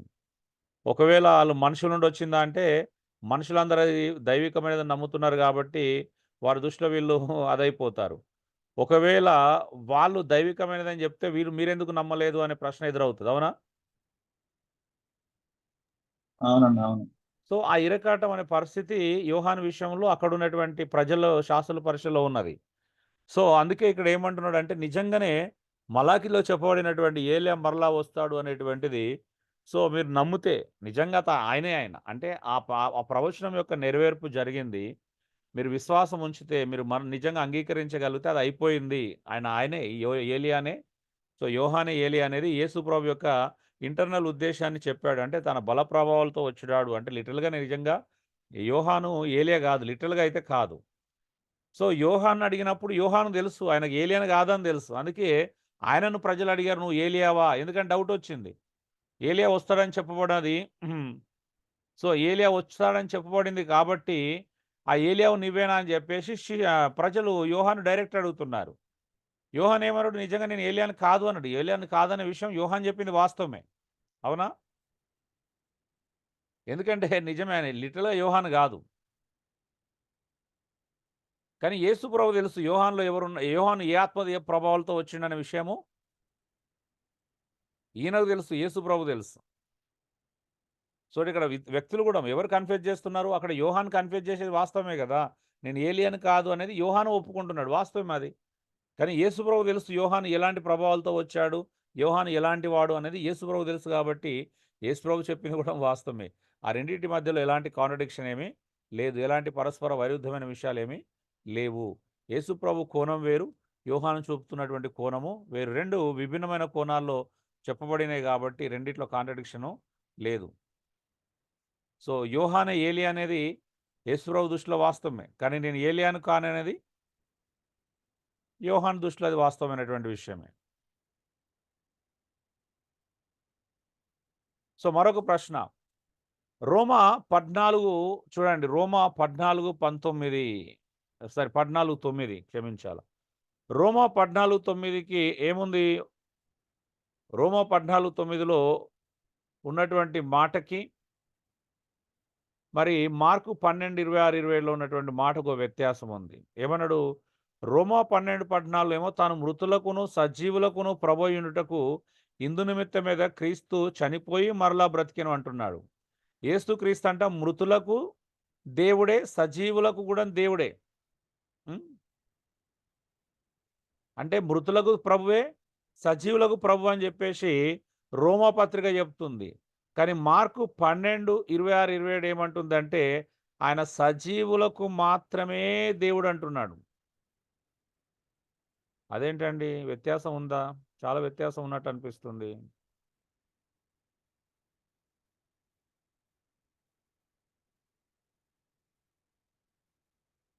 ఒకవేళ వాళ్ళు మనుషుల నుండి వచ్చిందా అంటే, మనుషులందరూ అది దైవికమైనది నమ్ముతున్నారు కాబట్టి వారి దృష్టిలో వీళ్ళు అదైపోతారు. ఒకవేళ వాళ్ళు దైవికమైనదని చెప్తే మీరెందుకు నమ్మలేదు అనే ప్రశ్న ఎదురవుతుంది. అవునా? అవునండి, అవును. సో, ఆ ఇరకాటం అనే పరిస్థితి యోహాను విషయంలో అక్కడున్నటువంటి ప్రజలు శాస్త్రుల పరిషత్లో ఉన్నది. సో, అందుకే ఇక్కడ ఏమంటున్నాడంటే నిజంగానే మలాకిలో చెప్పబడినటువంటి ఏలియా మరలా వస్తాడు అనేటువంటిది సో, మీరు నమ్మితే నిజంగా ఆయనే ఆయన. అంటే ఆ ప్రవచనం యొక్క నెరవేర్పు జరిగింది. మీరు విశ్వాసం ఉంచితే మీరు నిజంగా అంగీకరించగలిగితే అది అయిపోయింది. ఆయనే ఏలియానే. సో, యోహానే ఏలియా అనేది యేసు ప్రభు యొక్క ఇంటర్నల్ ఉద్దేశాన్ని చెప్పాడు. అంటే తన బల ప్రభావాలతో వచ్చాడు. అంటే లిటరల్‌గా నిజంగా యోహాను ఏలియా కాదు. లిటరల్‌గా అయితే కాదు. సో, యోహాన్‌ని అడిగినప్పుడు యోహాను తెలుసు. ఆయనకు ఏలియాని కాదని తెలుసు. అందుకే ఆయనను ప్రజలు అడిగారు, "నువ్వు ఏలియావా?" ఎందుకంటే డౌట్ వచ్చింది. ఏలియా వస్తాడని చెప్పబడినది. సో, ఏలియా వస్తాడని చెప్పబడింది కాబట్టి, ఆ ఏలియావు నువ్వేనా అని చెప్పేసి ప్రజలు యోహాను డైరెక్ట్ అడుగుతున్నారు. యోహాను ఏమన్నాడు? నిజంగా నేను ఏలియాని కాదు అన్నాడు. ఏలియాని కాదనే విషయం యోహాను చెప్పింది వాస్తవమే. అవునా? ఎందుకంటే నిజమే ఆయన లిటరల్‌గా యోహాను కాదు. కానీ యేసు ప్రభు తెలుసు యోహానులో యోహాను ఏ ఆత్మ ఏ ప్రభావాలతో వచ్చిండనే విషయము ఈయనకు తెలుసు. యేసు ప్రభు తెలుసు. సో, ఇక్కడ వ్యక్తులు కూడా ఎవరు కన్ఫ్యూజ్ చేస్తున్నారు? అక్కడ యోహాను కన్ఫ్యూజ్ చేసేది వాస్తవమే కదా. నేను ఏలియాని కాదు అనేది యోహాను ఒప్పుకుంటున్నాడు. వాస్తవమే అది. కానీ యేసుప్రభు తెలుసు యోహాను ఎలాంటి ప్రభావాలతో వచ్చాడు, యోహాను ఎలాంటి వాడు అనేది యేసుప్రభు తెలుసు కాబట్టి యేసుప్రభు చెప్పింది కూడా వాస్తవమే. ఆ రెండింటి మధ్యలో ఎలాంటి కాంట్రడిక్షన్ ఏమీ లేదు. ఎలాంటి పరస్పర వైరుధ్యమైన విషయాలు ఏమీ లేవు. యేసుప్రభు కోణం వేరు, యోహాను చూపుతున్నటువంటి కోణము వేరు. 2 విభిన్నమైన కోణాల్లో చెప్పబడినాయి కాబట్టి రెండిట్లో కాంట్రడిక్షను లేదు. సో, యోహానే ఏలియా అనేది యేసుప్రభు దృష్టిలో వాస్తవమే. కానీ నేను ఏలియాను కాననేది యోహాను దృష్టిలో అది వాస్తవమైనటువంటి విషయమే. సో, మరొక ప్రశ్న. రోమా 14 చూడండి. రోమా 14:19 సారీ 14:9 క్షమించాలి. రోమా 14:9కి ఏముంది? రోమా 14:9లో ఉన్నటువంటి మాటకి మరి మార్కు 12:26-27లో ఉన్నటువంటి మాటకు వ్యత్యాసం ఉంది. ఏమన్నాడు? రోమా 12:14 ఏమో తాను మృతులకును సజీవులకును ప్రభువయుండుటకు ఇందు నిమిత్తం మీద క్రీస్తు చనిపోయి మరలా బ్రతికెను అంటున్నాడు. యేసు క్రీస్తు అంట మృతులకు దేవుడే, సజీవులకు కూడా దేవుడే. అంటే మృతులకు ప్రభువే, సజీవులకు ప్రభు అని చెప్పేసి రోమా పత్రిక చెప్తుంది. కానీ మార్కు 12:26-27 ఏమంటుందంటే ఆయన సజీవులకు మాత్రమే దేవుడు అంటున్నాడు. అదేంటండి? వ్యత్యాసం ఉందా? చాలా వ్యత్యాసం ఉన్నట్టు అనిపిస్తుంది.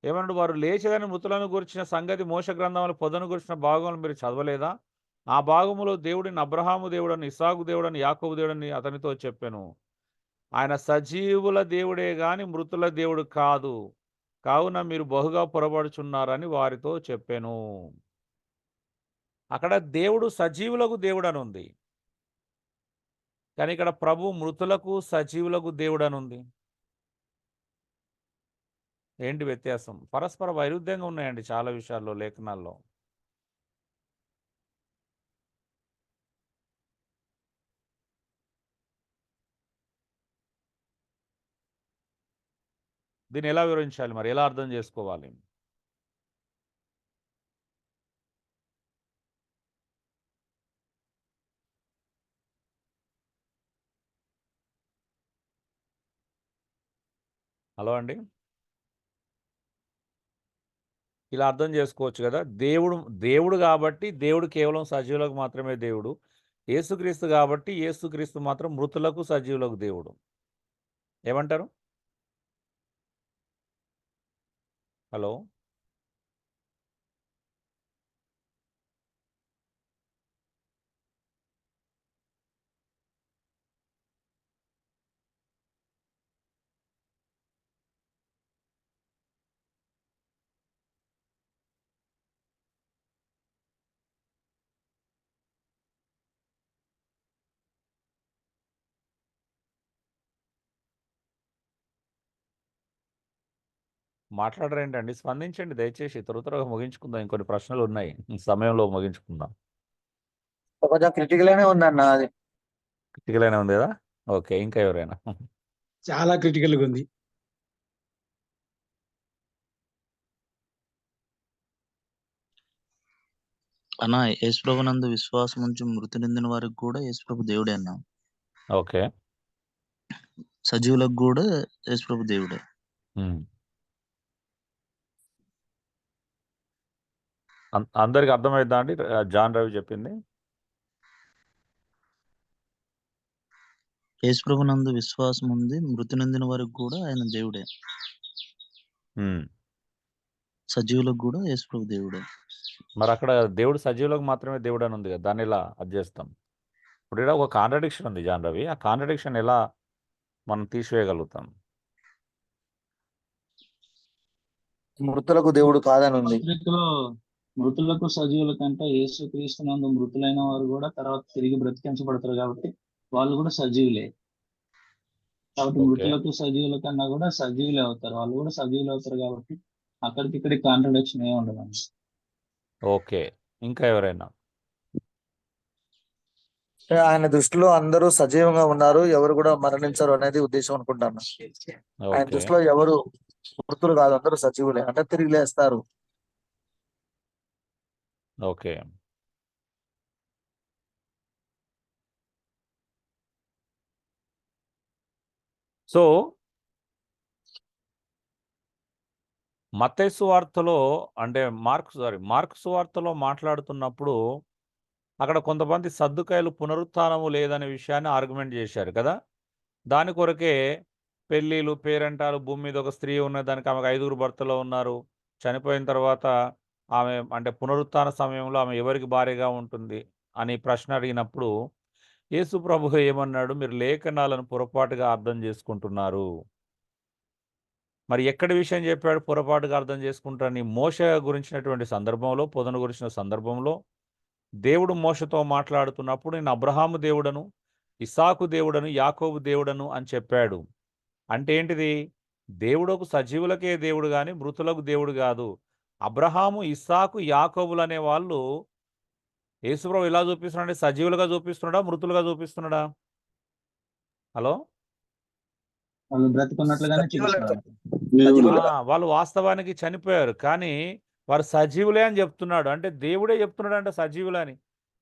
ఏమన్నాడు? వారు లేచేదని మృతులను గురించిన సంగతి మోషే గ్రంథంలో పొదను గురించిన భాగంలో మీరు చదవలేదా? ఆ భాగములో దేవుడిని అబ్రహాము దేవుడని, ఇస్సాకు దేవుడని, యాకోబు దేవుడని అతనితో చెప్పెను. ఆయన సజీవుల దేవుడే గాని మృతుల దేవుడు కాదు. కావున మీరు బహుగా పొరబడుచున్నారని వారితో చెప్పెను. అక్కడ దేవుడు సజీవులకు దేవుడని ఉంది. కానీ ఇక్కడ ప్రభు మృతులకు సజీవులకు దేవుడని ఉంది. ఏంటి వ్యత్యాసం? పరస్పర వైరుధ్యంగా ఉన్నాయండి చాలా విషయాల్లో లేఖనాల్లో. దీన్ని ఎలా వివరించాలి మరి? ఎలా అర్థం చేసుకోవాలి? హలో అండి. ఇలా అర్థం చేసుకోవచ్చు కదా. దేవుడు కాబట్టి దేవుడు కేవలం సజీవులకు మాత్రమే దేవుడు. యేసుక్రీస్తు కాబట్టి యేసుక్రీస్తు మాత్రం మృతులకు సజీవులకు దేవుడు. ఏమంటారు? హలో. మాట్లాడరేంటండి? స్పందించండి దయచేసి. త్వరగా ముగించుకుందాం. ఇంకొన్ని ప్రశ్నలు ఉన్నాయి. ఈ సమయంలో ముగించుకుందాం. కొంచెం క్రిటికల్ గానే ఉందన్న అది. క్రిటికల్‌గానే ఉంది కదా? ఓకే. ఇంకా ఎవరైనా? చాలా క్రిటికల్ గా ఉంది. అన్న యేసుప్రభునందు విశ్వాసం ఉంచి మృతి నిందిన వారికి కూడా యేసుప్రభు దేవుడే అన్న. ఓకే. సజీవులకు కూడా యేసుప్రభు దేవుడే. హ్మ్. అందరికి అర్థమైందా అండి జాన్ రవి చెప్పింది? యేసుప్రభునందు విశ్వాసం ఉంది మృతి నిందిన వారికి కూడా ఆయన దేవుడే. హ్మ్. సజీవులకు కూడా యేసుప్రభు దేవుడే. మరి అక్కడ దేవుడు సజీవులకు మాత్రమే దేవుడు అని ఉంది కదా! దాన్ని ఎలా అడ్జేస్తాం? ఇప్పుడు ఈడ ఒక కాంట్రడిక్షన్ ఉంది జాన్ రవి. ఆ కాంట్రడిక్షన్ ఎలా మనం తీసివేయగలుగుతాం? మృతులకు దేవుడు కాదని ఉంది. పత్రికలో మృతులకు సజీవుల కంటే యేసుక్రీస్తునందు మృతులైన వారు కూడా తర్వాత తిరిగి బ్రతికించబడతారు కాబట్టి వాళ్ళు కూడా సజీవులే. కాబట్టి ఓకే. మృతులకు సజీవుల కన్నా కూడా సజీవులే అవుతారు. వాళ్ళు కూడా సజీవులు అవుతారు కాబట్టి అక్కడికి ఇక్కడికి కాంట్రడిక్షన్ ఏమి ఉండదండి. ఓకే. ఇంకా ఎవరైనా? ఆయన దృష్టిలో అందరూ సజీవంగా ఉన్నారు, ఎవరు కూడా మరణించరు అనేది ఉద్దేశం అనుకుంటాను. ఆయన ఓకే. దృష్టిలో ఎవరు మృతులు కాదు, అందరూ సజీవులే, అంటే తిరిగి లేస్తారు. ఓకే. సో మత్తయి సువార్తలో అంటే మార్కు సువార్తలో మాట్లాడుతున్నప్పుడు అక్కడ కొంతమంది సద్దుకాయలు పునరుత్థానము లేదనే విషయాన్ని ఆర్గ్యుమెంట్ చేశారు కదా! దాని కొరకే పెళ్ళిళ్ళు, పేరంటాలు, భూమి మీద ఒక స్త్రీ ఉన్నది. దానికి ఆమెకు 5గురు భర్తలు ఉన్నారు. చనిపోయిన తర్వాత ఆమె అంటే పునరుత్థాన సమయంలో ఆమె ఎవరికి భార్యగా ఉంటుంది అని ప్రశ్న అడిగినప్పుడు యేసు ప్రభువు ఏమన్నాడు? మీరు లేఖనాలను పొరపాటుగా అర్థం చేసుకుంటున్నారు. మరి ఎక్కడి విషయం చెప్పాడు పొరపాటుగా అర్థం చేసుకుంటారని? మోషే గురించినటువంటి సందర్భంలో, పొదను గురించిన సందర్భంలో దేవుడు మోషతో మాట్లాడుతున్నప్పుడు నేను అబ్రహాము దేవుడను, ఇస్సాకు దేవుడను, యాకోబు దేవుడను అని చెప్పాడు. అంటే ఏంటిది? దేవుడొక సజీవులకే దేవుడు గాని మృతులకు దేవుడు గాదు. అబ్రహాము, ఇస్సాకు, యాకోబులనే వాళ్ళు యేసుప్రభు ఎలా చూపిస్తున్నాడంటే సజీవులుగా చూపిస్తున్నాడా? మృతులుగా చూపిస్తున్నాడా? హలో? వాళ్ళు బ్రతికున్నట్లుగానే సజీవులే. చూపిస్తున్నాడు. సజీవులుగా. వాళ్ళు వాస్తవానికి చనిపోయారు. కానీ వారు సజీవులే అని చెప్తున్నాడు. అంటే దేవుడే చెప్తున్నాడంట సజీవులని.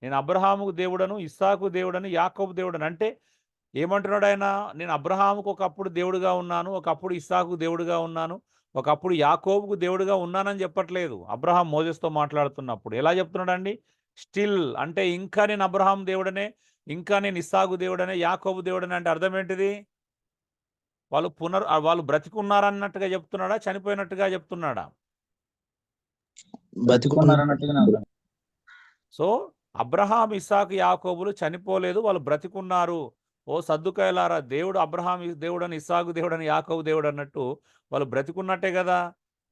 నేను అబ్రహాముకు దేవుడను, ఇస్సాకు దేవుడను, యాకోబు దేవుడను. అంటే ఏమంటున్నాడు ఆయన? నేను అబ్రహాముకు ఒకప్పుడు దేవుడుగా ఉన్నాను, ఒకప్పుడు ఇస్సాకు దేవుడుగా ఉన్నాను, ఒకప్పుడు యాకోబుకు దేవుడుగా ఉన్నానని చెప్పట్లేదు. అబ్రహాం మోజెస్తో మాట్లాడుతున్నప్పుడు ఎలా చెప్తున్నాడండి? స్టిల్ అంటే ఇంకా నేను అబ్రహాం దేవుడనే, ఇంకా నేను ఇస్సాకు దేవుడనే, యాకోబు దేవుడనే అంటే అర్థం ఏంటిది? వాళ్ళు బ్రతికున్నారన్నట్టుగా చెప్తున్నాడా? చనిపోయినట్టుగా చెప్తున్నాడా? బ్రతికున్నారన్నట్టుగానే ఉంది. సో అబ్రహాం, ఇస్సాకు, యాకోబులు చనిపోలేదు, వాళ్ళు బ్రతికున్నారు. ఓ సద్దుకాయలారా, దేవుడు అబ్రహాం దేవుడని, ఇస్సాకు దేవుడని, యాకోబు దేవుడు అన్నట్టు వాళ్ళు బ్రతికున్నట్టే కదా!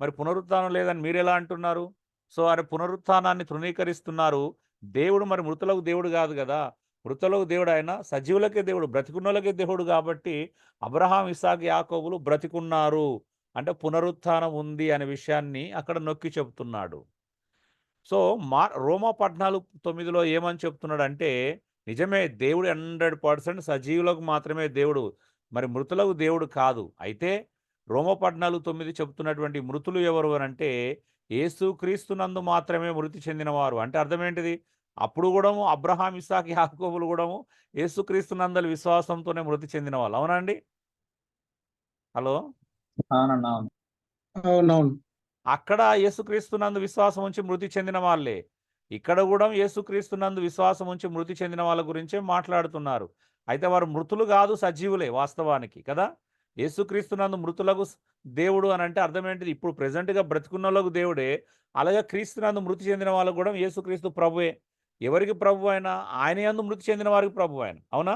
మరి పునరుత్థానం లేదని మీరెలా అంటున్నారు? సో పునరుత్థానాన్ని తృణీకరిస్తున్నారు. దేవుడు మరి మృతులకు దేవుడు కాదు కదా! మృతులకు దేవుడు ఆయన, సజీవులకే దేవుడు, బ్రతికున్నోళ్ళకే దేవుడు కాబట్టి అబ్రహాం, ఇస్సాకు, యాకోబులు బ్రతికున్నారు. అంటే పునరుత్థానం ఉంది అనే విషయాన్ని అక్కడ నొక్కి చెప్తున్నాడు. సో రోమా 14:9లో ఏమని చెప్తున్నాడంటే నిజమే, దేవుడు 100% సజీవులకు మాత్రమే దేవుడు, మరి మృతులకు దేవుడు కాదు. అయితే రోమా 14:9 చెప్తున్నటువంటి మృతులు ఎవరు అనంటే యేసుక్రీస్తునందు మాత్రమే మృతి చెందినవారు. అంటే అర్థం ఏంటిది? అప్పుడు కూడాము అబ్రహాం, ఇస్సాకు, యాకోబులు కూడాము యేసుక్రీస్తునందలి విశ్వాసంతోనే మృతి చెందిన వాళ్ళు. అవునా అండి? హలో? అవునన్నా అవును. అవునవును. అక్కడ యేసుక్రీస్తునందు విశ్వాసం ఉంచి మృతి చెందిన వాళ్ళే. ఇక్కడ కూడా యేసుక్రీస్తునందు విశ్వాసం ఉంచి మృతి చెందిన వాళ్ళ గురించే మాట్లాడుతున్నారు. అయితే వారు మృతులు కాదు, సజీవులే వాస్తవానికి కదా! యేసుక్రీస్తునందు మృతులకు దేవుడు అని అంటే అర్థం ఏంటిది? ఇప్పుడు ప్రెజెంట్‌గా బ్రతికున్నోళ్ళకు దేవుడే. అలాగే క్రీస్తునందు మృతి చెందిన వాళ్ళకు కూడా యేసుక్రీస్తు ప్రభువే. ఎవరికి ప్రభువు ఆయన? ఆయన యందు మృతి చెందిన వారికి ప్రభువు ఆయన. అవునా?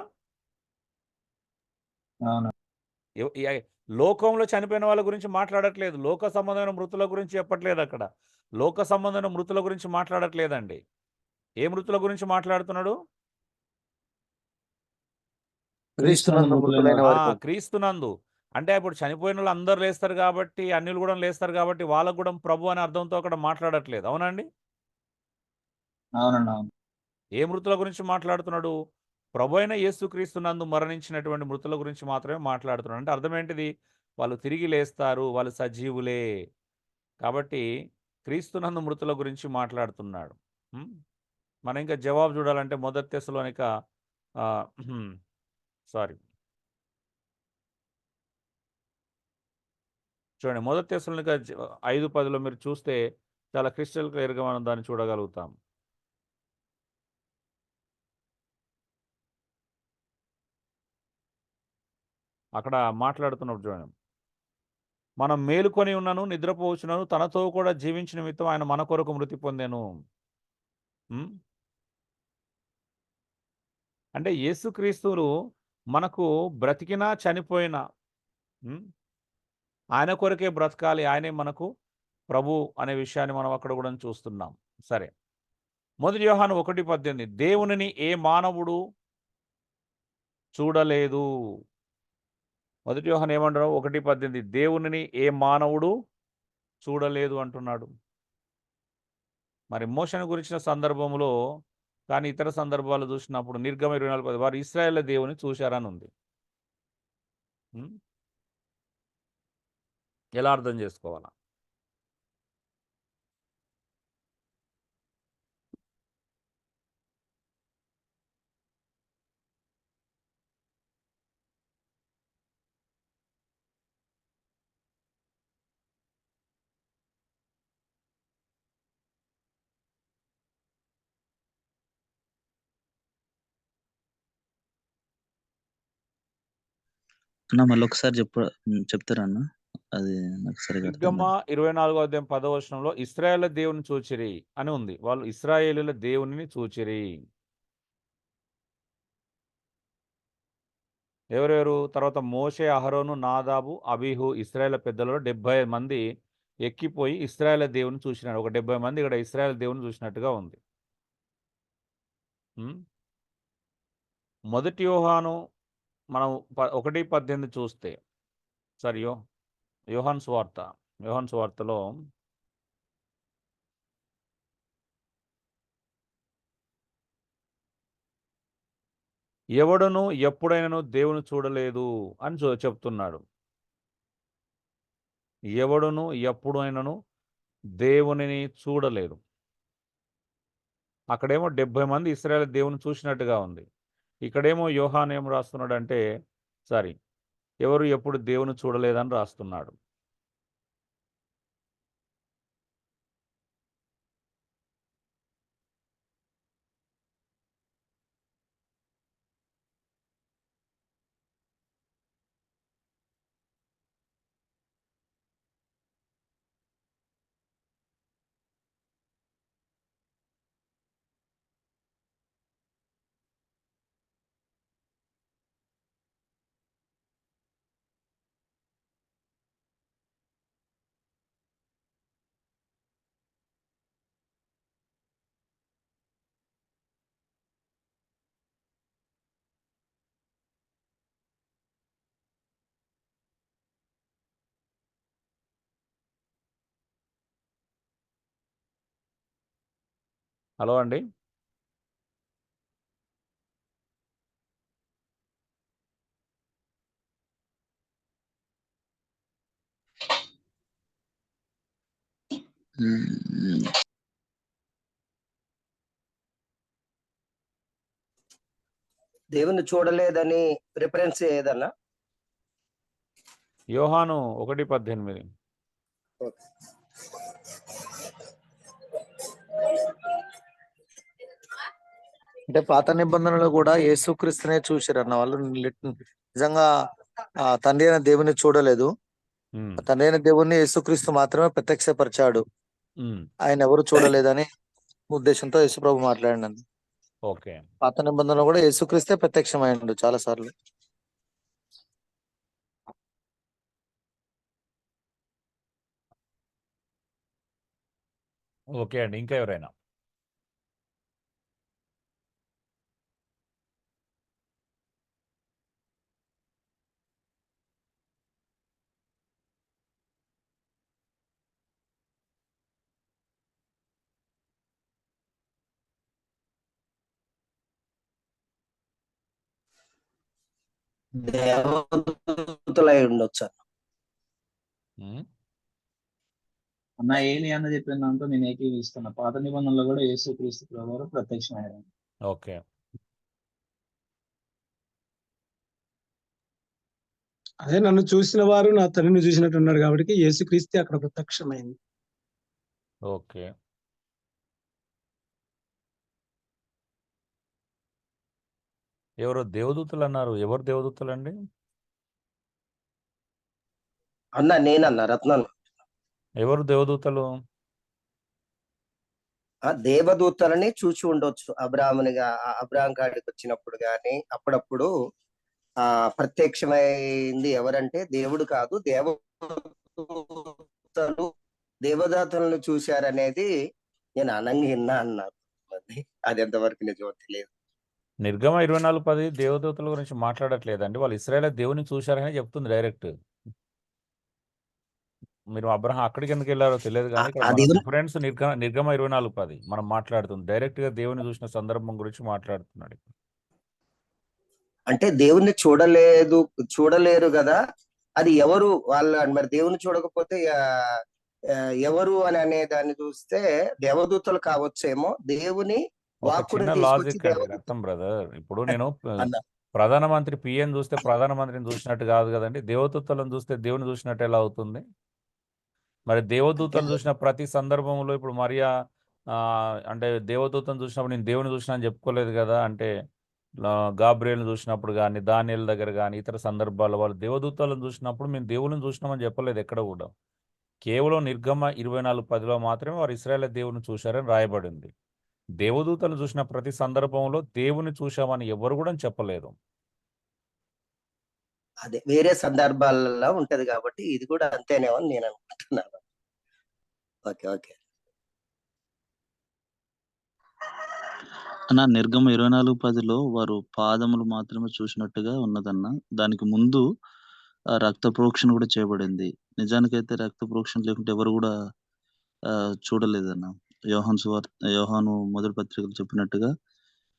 అవును. లోకంలో చనిపోయిన వాళ్ళ గురించి మాట్లాడట్లేదు. లోక సంబంధమైన మృతుల గురించి చెప్పట్లేదు అక్కడ. లోక సంబంధమైన మృతుల గురించి మాట్లాడట్లేదండి. ఏ మృతుల గురించి మాట్లాడుతున్నాడు? క్రీస్తునందు మృతులైన వారి గురించి. క్రీస్తునందు. అంటే ఇప్పుడు చనిపోయిన వాళ్ళు అందరూ లేస్తారు కాబట్టి, అన్యులు కూడా లేస్తారు కాబట్టి వాళ్ళకు కూడా ప్రభు అనే అర్థంతో అక్కడ మాట్లాడట్లేదు. అవునండి? అవునండి, అవును. ఏ మృతుల గురించి మాట్లాడుతున్నాడు? ప్రభు అయిన యేసుక్రీస్తునందు మరణించినటువంటి మృతుల గురించి మాత్రమే మాట్లాడుతున్నాడు. అంటే అర్థం ఏంటిది? వాళ్ళు తిరిగి లేస్తారు, వాళ్ళు సజీవులే. కాబట్టి క్రీస్తునందు మృతుల గురించి మాట్లాడుతున్నాడు. హ్మ్. మనం ఇంకా జవాబు చూడాలంటే మొదటి తెస్సలోనిక సారీ చూడండి, మొదటి తెస్సలోనిక 5:10లో మీరు చూస్తే చాలా క్రిస్టల్ క్లియర్‌గా మనం దాన్ని చూడగలుగుతాం. అక్కడ మాట్లాడుతున్నప్పుడు చూడండి. మనం మేలుకొని ఉన్నను, నిద్రపోవచ్చునను, తనతో కూడా జీవించిన నిమిత్తం ఆయన మన కొరకు మృతి పొందెను. హ్మ్. అంటే యేసుక్రీస్తులు మనకు బ్రతికినా, చనిపోయినా హ్మ్. ఆయన కొరకే బ్రతకాలి. ఆయనే మనకు ప్రభు అనే విషయాన్ని మనం అక్కడ కూడా చూస్తున్నాం. సరే. మొదటి యోహాను 1:18 దేవునిని ఏ మానవుడు చూడలేదు. మొదటి యోహాను ఏమంటాడు? 1:18 దేవునిని ఏ మానవుడు చూడలేదు అంటున్నాడు. మరి మోషేను గురించిన సందర్భంలో కానీ ఇతర సందర్భాలు చూసినప్పుడు నిర్గమ 24:10 వారు ఇశ్రాయేలు దేవుని చూశారని ఉంది. హ్మ్. ఎలా అర్థం చేసుకోవాలా? అన్న మళ్ళీ ఒకసారి చెప్తారా అన్న? అది నాకు సరిగా అర్థం నిర్గమ కాదు. 24వ అధ్యాయం 10వ వచనంలో ఇశ్రాయేలు దేవుని చూచిరి అని ఉంది. వాళ్ళు ఇశ్రాయేలీయుల దేవునిని చూచిరి. ఎవరెవరు? తర్వాత మోషే, అహరోను, నాదాబు, అబీహు ఇశ్రాయేల్ పెద్దలలో 70 మంది ఎక్కిపోయి ఇశ్రాయేల్ దేవుని చూసినారు. ఒక 70 మంది ఇక్కడ ఇశ్రాయేల్ దేవుని చూసినట్టుగా ఉంది. హ్మ్. మొదటి యోహాను మనం 1:18 చూస్తే సారీ యోహాను సువార్త. యోహాను సువార్తలో ఎవడును ఎప్పుడైనను దేవుని చూడలేదు అని చెప్తున్నాడు. ఎవడును ఎప్పుడైనను దేవునిని చూడలేదు. అక్కడేమో 70 మంది ఇశ్రాయేలు దేవుని చూసినట్టుగా ఉంది. ఇక్కడేమో యోహాను ఏం రాస్తున్నాడంటే సారీ ఎవరు ఎప్పుడు దేవుని చూడలేదని రాస్తున్నాడు. హలో అండి. హ్మ్. దేవుని చూడలేదని రిఫరెన్స్ ఏదన్నా? యోహాను 1:18 అంటే పాత నిబంధనలో కూడా యేసుక్రీస్తునే చూసిరన్న వాళ్ళు నిజంగా ఆ తండ్రి అయిన దేవుని చూడలేదు. హ్మ్. తండ్రి అయిన దేవుణ్ణి యేసుక్రీస్తు మాత్రమే ప్రత్యక్షపరిచాడు. హ్మ్. ఆయన ఎవరు చూడలేదని ఉద్దేశంతో యేసుప్రభు మాట్లాడినండి. ఓకే. పాత నిబంధనలో కూడా యేసుక్రీస్తే ప్రత్యక్షమైండు చాలా సార్లు. ఓకే అండి. ఇంకా ఎవరైనా? దేవదూతలై ఉండొచ్చు. ఉమ్, అన్న ఏలి అన్న చెప్పిన దాంతో నేను ఏకీవిస్తున్నా. పాత నిబంధనలో కూడా యేసుక్రీస్తు ప్రభువారు ప్రత్యక్షమయ్యారు. ఓకే. అదే నన్ను చూసిన వారు నా తండ్రిని చూసినట్టు ఉన్నాడు కాబట్టి యేసుక్రీస్తే అక్కడ ప్రత్యక్షమైంది. ఓకే. ఎవరో దేవదూతలు అన్నారు. ఎవరు దేవదూతలండి? అన్న నేనన్నా రత్నం. ఎవరు దేవదూతలు? ఆ దేవదూతలని చూసి ఉండొచ్చు. అబ్రాహం కాడికి వచ్చినప్పుడు గాని అప్పుడప్పుడు ప్రత్యక్షమైంది ఎవరంటే దేవుడు కాదు, దేవదూతలు దేవదాతలను చూశారనేది నేను అనంగా అన్నారు. అది ఎంతవరకు నిజమో తెలియదు. నిర్గమ 24:10 దేవదూతల గురించి మాట్లాడట్లేదండి. వాళ్ళు ఇశ్రాయేలు దేవుని చూశారని చెప్తుంది డైరెక్ట్. మీరు అబ్రహాం అక్కడికి ఎందుకు వెళ్ళారో తెలియదు కానీ ఇక్కడ అది మన రిఫరెన్స్ నిర్గమ 24:10 మనం మాట్లాడుతుంది. డైరెక్ట్ గా దేవుని చూసిన సందర్భం గురించి మాట్లాడుతున్నాడు. అంటే దేవుణ్ణి చూడలేరు కదా, అది ఎవరు వాళ్ళు మరి దేవుని చూడకపోతే ఎవరు అని అనే దాన్ని చూస్తే దేవదూతలు కావచ్చేమో. దేవుని ఒక వాక్కుని చిన్న తీసుకొచ్చి లాజిక్ అండి రత్నం బ్రదర్. ఇప్పుడు నేను అన్న ప్రధానమంత్రి పిఎన్ చూస్తే ప్రధానమంత్రిని చూసినట్టు కాదు కదండి. దేవదూతలను చూస్తే దేవుని చూసినట్టు ఎలా అవుతుంది? మరి దేవదూతలు చూసిన ప్రతి సందర్భంలో ఇప్పుడు మరియా అంటే దేవదూతను చూసినప్పుడు నేను దేవుని చూసినా అని చెప్పుకోలేదు కదా. అంటే గాబ్రియల్ని చూసినప్పుడు కానీ, దానియేలు దగ్గర కానీ, ఇతర సందర్భాల్లో వాళ్ళు దేవదూతలను చూసినప్పుడు మేము దేవుని చూసినామని చెప్పలేదు ఎక్కడ కూడా. కేవలం నిర్గమ 24:10లో మాత్రమే వారు ఇశ్రాయేలు దేవుని చూశారని రాయబడింది. దేవదూతలు చూసిన ప్రతి సందర్భంలో దేవుని చూశామని ఎవరు కూడా చెప్పలేదు. అదే వేరే సందర్భాలలో ఉంటది కాబట్టి ఇది కూడా అంతేనేమో అని నేను అనుకుంటున్నాను. Okay okay. అన్న నిర్గమ 24:10లో వారు పాదములు మాత్రమే చూసినట్టుగా ఉన్నదన్న. దానికి ముందు రక్త ప్రోక్షణ కూడా చేయబడింది. నిజానికైతే రక్త ప్రోక్షణ లేకుంటే ఎవరు కూడా చూడలేదన్న. యోహాను మొదటి పత్రికలు చెప్పినట్టుగా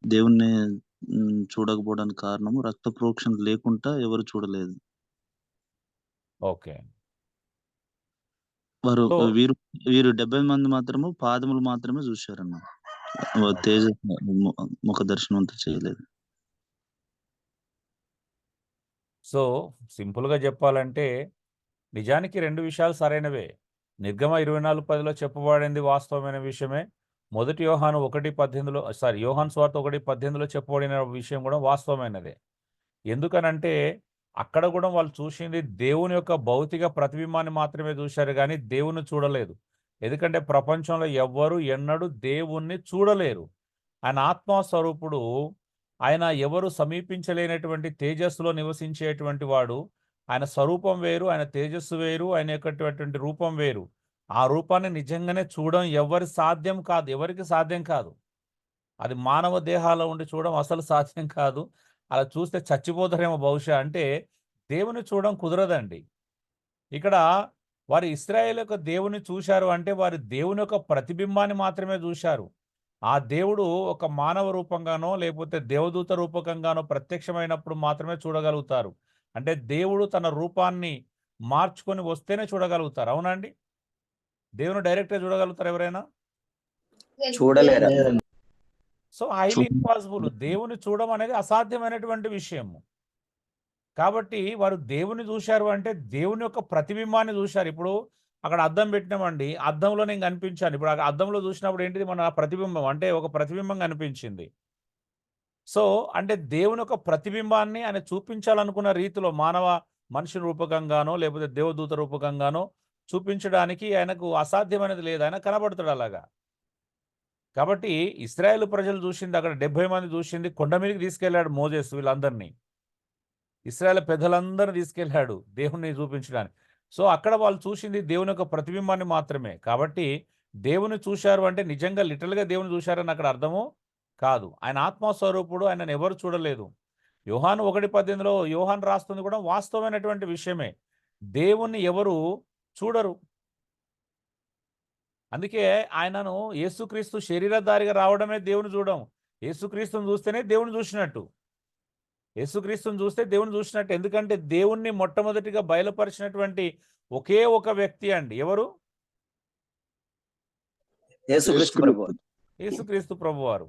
దేవుణ్ణి చూడకపోవడానికి కారణము రక్త ప్రోక్షణ లేకుండా ఎవరు చూడలేదు. ఓకే. వారు వీరు 70 మంది మాత్రము పాదములు మాత్రమే చూశారన్న. తేజ ముఖ దర్శనం అంతా చేయలేదు. సో సింపుల్గా చెప్పాలంటే నిజానికి రెండు విషయాలు సరైనవే. నిర్గమ 24:10లో చెప్పబడింది వాస్తవమైన విషయమే. మొదటి యోహాను 1:18లో యోహాను సువార్త 1:18లో చెప్పబడిన విషయం కూడా వాస్తవమైనదే. ఎందుకనంటే అక్కడ కూడా వాళ్ళు చూసింది దేవుని యొక్క భౌతిక ప్రతిబింబాన్ని మాత్రమే చూశారు కానీ దేవుని చూడలేదు. ఎందుకంటే ప్రపంచంలో ఎవ్వరు ఎన్నడూ దేవుణ్ణి చూడలేరు. ఆయన ఆత్మస్వరూపుడు. ఆయన ఎవరు సమీపించలేనటువంటి తేజస్సులో నివసించేటువంటి వాడు. ఆయన స్వరూపం వేరు, ఆయన తేజస్సు వేరు, ఆయన యొక్క రూపం వేరు. ఆ రూపాన్ని నిజంగానే చూడడం ఎవరికి సాధ్యం కాదు. అది మానవ దేహాల్లో ఉండి చూడడం అసలు సాధ్యం కాదు. అలా చూస్తే చచ్చిపోతారేమో బహుశా. అంటే దేవుని చూడడం కుదరదండి. ఇక్కడ వారు ఇశ్రాయేలు యొక్క దేవుని చూశారు అంటే వారి దేవుని యొక్క ప్రతిబింబాన్ని మాత్రమే చూశారు. ఆ దేవుడు ఒక మానవ రూపంగానో లేకపోతే దేవదూత రూపకంగానో ప్రత్యక్షమైనప్పుడు మాత్రమే చూడగలుగుతారు. అంటే దేవుడు తన రూపాన్ని మార్చుకొని వస్తేనే చూడగలుగుతారు. అవునండి? దేవుని డైరెక్ట్గా చూడగలుగుతారు ఎవరైనా? చూడలేరు. So highly impossible. దేవుని చూడడం అనేది అసాధ్యమైనటువంటి విషయము. కాబట్టి వారు దేవుని చూశారు అంటే దేవుని యొక్క ప్రతిబింబాన్ని చూశారు. ఇప్పుడు అక్కడ అద్దం పెట్టినామండి, అద్దంలో నేను కనిపించాను. ఇప్పుడు అద్దంలో చూసినప్పుడు ఏంటిది మన ప్రతిబింబం, అంటే ఒక ప్రతిబింబం కనిపించింది. సో అంటే దేవుని యొక్క ప్రతిబింబాన్ని ఆయన చూపించాలనుకున్న రీతిలో మనిషి రూపకంగానో లేకపోతే దేవదూత రూపకంగానో చూపించడానికి ఆయనకు అసాధ్యమైనది లేదు. ఆయన కనబడతాడు అలాగా. కాబట్టి ఇశ్రాయేలు ప్రజలు చూసింది అక్కడ 70 మంది చూసింది కొండ మీదకి తీసుకెళ్లాడు మోజేసు. వీళ్ళందరినీ ఇశ్రాయేలు పెద్దలందరినీ తీసుకెళ్లాడు దేవుణ్ణి చూపించడానికి. సో అక్కడ వాళ్ళు చూసింది దేవుని యొక్క ప్రతిబింబాన్ని మాత్రమే. కాబట్టి దేవుని చూశారు అంటే నిజంగా లిటరల్గా దేవుని చూశారని అక్కడ అర్థము కాదు. ఆయన ఆత్మస్వరూపుడు, ఆయనను ఎవరు చూడలేదు. యోహాను 1:18లో యోహాను రాస్తుంది కూడా వాస్తవమైనటువంటి విషయమే. దేవుణ్ణి ఎవరు చూడరు. అందుకే ఆయనను యేసుక్రీస్తు శరీరధారిగా రావడమే దేవుని చూడడం. యేసుక్రీస్తుని చూస్తేనే దేవుని చూసినట్టు. యేసుక్రీస్తుని చూస్తే దేవుని చూసినట్టు. ఎందుకంటే దేవుణ్ణి మొట్టమొదటిగా బయలుపరిచినటువంటి ఒకే ఒక వ్యక్తి అండి. ఎవరు? యేసుక్రీస్తు ప్రభు. యేసుక్రీస్తు ప్రభువారు.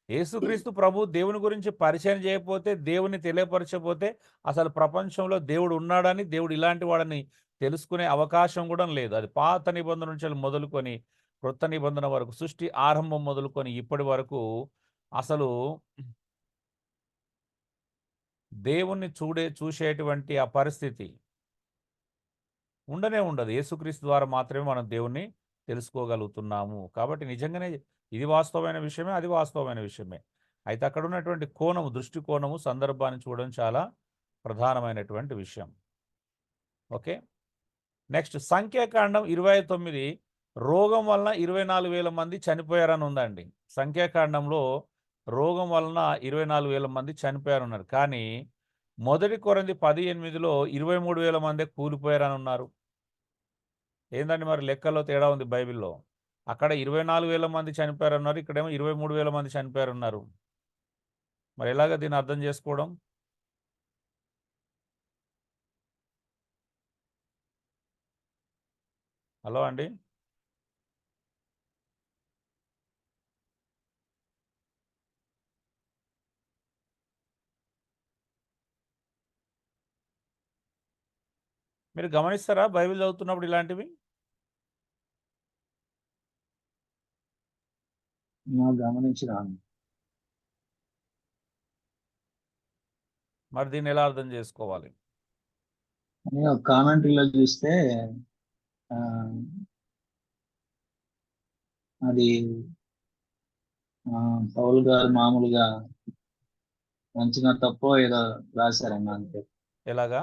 యేసుక్రీస్తు ప్రభు దేవుని గురించి పరిచయం చేయకపోతే, దేవుని తెలియపరచకపోతే అసలు ప్రపంచంలో దేవుడు ఉన్నాడని, దేవుడు ఇలాంటి వాడని తెలుసుకునే అవకాశం కూడా లేదు. అది పాత నిబంధన నుంచి మొదలుకొని క్రొత్త నిబంధన వరకు, సృష్టి ఆరంభం మొదలుకొని ఇప్పటి వరకు అసలు దేవుణ్ణి చూసేటువంటి ఆ పరిస్థితి ఉండనే ఉండదు. యేసుక్రీస్తు ద్వారా మాత్రమే మనం దేవుణ్ణి తెలుసుకోగలుగుతున్నాము. కాబట్టి నిజంగానే ఇది వాస్తవమైన విషయమే, అది వాస్తవమైన విషయమే. అయితే అక్కడ ఉన్నటువంటి కోణము, దృష్టికోణము, సందర్భాన్ని చూడడం చాలా ప్రధానమైనటువంటి విషయం. ఓకే. నెక్స్ట్ సంఖ్యాకాండం 29 రోగం వలన 24,000 మంది చనిపోయారని ఉందండి. సంఖ్యాకాండంలో రోగం వలన 24,000 మంది చనిపోయారన్నారు. కానీ మొదటి కొరింథీ 10:8లో 23,000 మందే కూలిపోయారని ఉన్నారు. ఏందండి మరి లెక్కల్లో తేడా ఉంది బైబిల్‌లో. అక్కడ 24,000 మంది చనిపోయారన్నారు. ఇక్కడేమో 23,000 మంది చనిపోయారన్నారు. మరి ఎలాగ దీన్ని అర్థం చేసుకోవడం? హలో అండి. మీరు గమనిస్తారా బైబిల్ చదువుతున్నప్పుడు ఇలాంటివి? గమనించినాను. మరి దీన్ని ఎలా అర్థం చేసుకోవాలి? అని ఒక కామెంటరీలో చూస్తే అది పౌల్ గారు మామూలుగా మంచిగా తప్పో ఏదో రాశారన్న అంతే. ఎలాగా?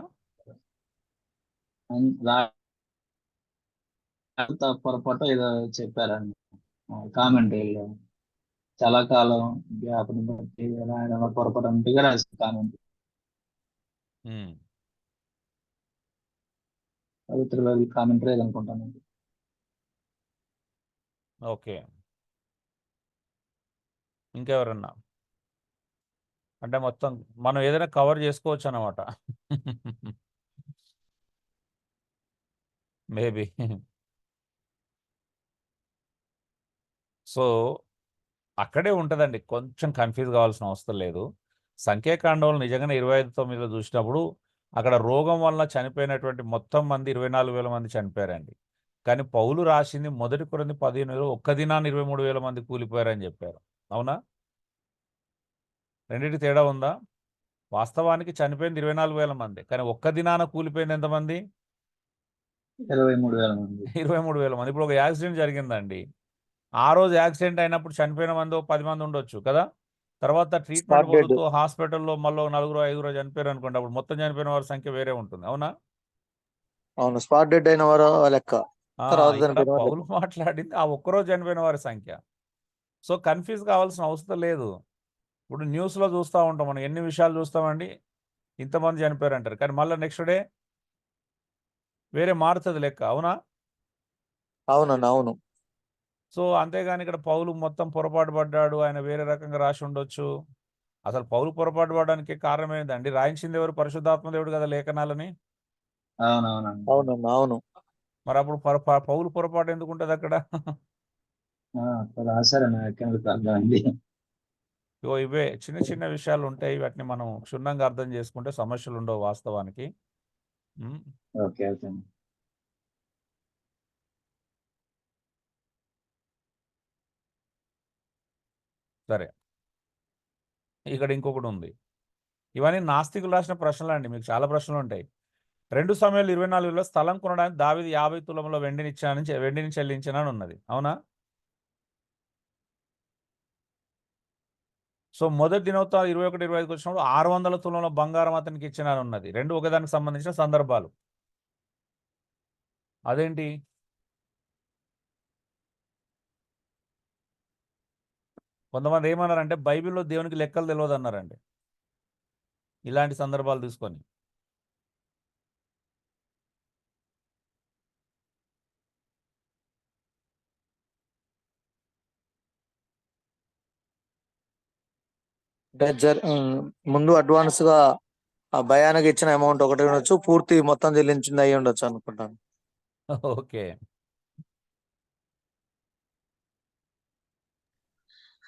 పొరపాటు ఏదో చెప్పారండి కామెంటరీలో. చాలా కాలం గ్యాప్ని బట్టి రాయడం పొరపాటు అంతగా రాసిన కామెంట్. పవిత్ర బైబిల్ కామెంటరీ అనుకుంటానండి. ఓకే. ఇంకెవరన్నా? అంటే మొత్తం మనం ఏదైనా కవర్ చేసుకోవచ్చు అన్నమాట. మేబీ. సో అక్కడే ఉంటుందండి. కొంచెం కన్ఫ్యూజ్ కావాల్సిన అవసరం లేదు. సంఖ్యాకాండంలో నిజంగానే 25:9లో చూసినప్పుడు అక్కడ రోగం వల్ల చనిపోయినటువంటి మొత్తం మంది 24,000 మంది చనిపోయారండి. కానీ పౌలు రాసింది మొదటి కొరింథీ 15లో ఒక్క దినాన్ని 23,000 మంది కూలిపోయారని చెప్పారు. అవునా? రెండింటికి తేడా ఉందా? వాస్తవానికి చనిపోయింది 24,000 మంది. కానీ ఒక్క దినాన కూలిపోయింది ఎంతమంది? 23,000 మంది. 23,000 మంది. ఇప్పుడు ఒక యాక్సిడెంట్ జరిగిందండి. ఆ రోజు యాక్సిడెంట్ అయినప్పుడు చనిపోయిన మంది 10 మంది ఉండొచ్చు కదా. తర్వాత ట్రీట్మెంట్ పొందుతూ హాస్పిటల్లో మళ్ళీ 4 5 చనిపోయారు అనుకోండి. అప్పుడు మొత్తం చనిపోయిన వారి సంఖ్య వేరే ఉంటుంది. అవునా? అవును. స్పాట్ డెడ్ అయిన వారు లెక్క. తర్వాత ఇక్కడ చనిపోయిన వారు పౌలు మాట్లాడింది ఆ ఒక్కరోజు చనిపోయిన వారి సంఖ్య. సో కన్ఫ్యూజ్ కావాల్సిన అవసరం లేదు. ఇప్పుడు న్యూస్లో చూస్తూ ఉంటాం మనం, ఎన్ని విషయాలు చూస్తామండి. ఇంతమంది చనిపోయారు అంటారు, కానీ మళ్ళీ నెక్స్ట్ డే వేరే మారుతుంది లెక్క. అవునా? అవునండి. అవును. సో అంతేగాని ఇక్కడ పౌలు మొత్తం పొరపాటు పడ్డాడు, ఆయన వేరే రకంగా రాసి ఉండొచ్చు. అసలు పౌలు పొరపాటు పడడానికి కారణం ఏంటండి? రాయించింది ఎవరు? పరిశుద్ధాత్మ దేవుడు కదా లేఖనాలని. అవునవునండి. అవునండి. అవును. మరి అప్పుడు పౌలు పొరపాటు ఎందుకు ఉంటుంది అక్కడ? రాశారని అర్థమైంది. ఇవే చిన్న చిన్న విషయాలు ఉంటాయి. వాటిని మనం క్షుణ్ణంగా అర్థం చేసుకుంటే సమస్యలు ఉండవు వాస్తవానికి. Okay okay. సరే, ఇక్కడ ఇంకొకటి ఉంది. ఇవన్నీ నాస్తికులు రాసిన ప్రశ్నలు అండి. మీకు చాలా ప్రశ్నలు ఉంటాయి. 2 సమయాలు 24లో స్థలం కొనడానికి దావీదు 50 తులంలో వెండిని చెల్లించానని ఉన్నది. అవునా? సో మొదటి దినోత్సవం 21-25 వచ్చినప్పుడు 600 తులంలో బంగారం అతనికి ఇచ్చినని ఉన్నది. రెండు ఒకదానికి సంబంధించిన సందర్భాలు. అదేంటి? కొంతమంది ఏమన్నారంటే బైబిల్లో దేవునికి లెక్కలు తెలియదు అన్నారండి, ఇలాంటి సందర్భాలు తీసుకొని. అంటే ముందు అడ్వాన్స్ గా ఆ భయానికి ఇచ్చిన అమౌంట్ ఒకటి ఉండొచ్చు, పూర్తి మొత్తం చెల్లించింది అయ్యి ఉండొచ్చు అనుకుంటాను. ఓకే.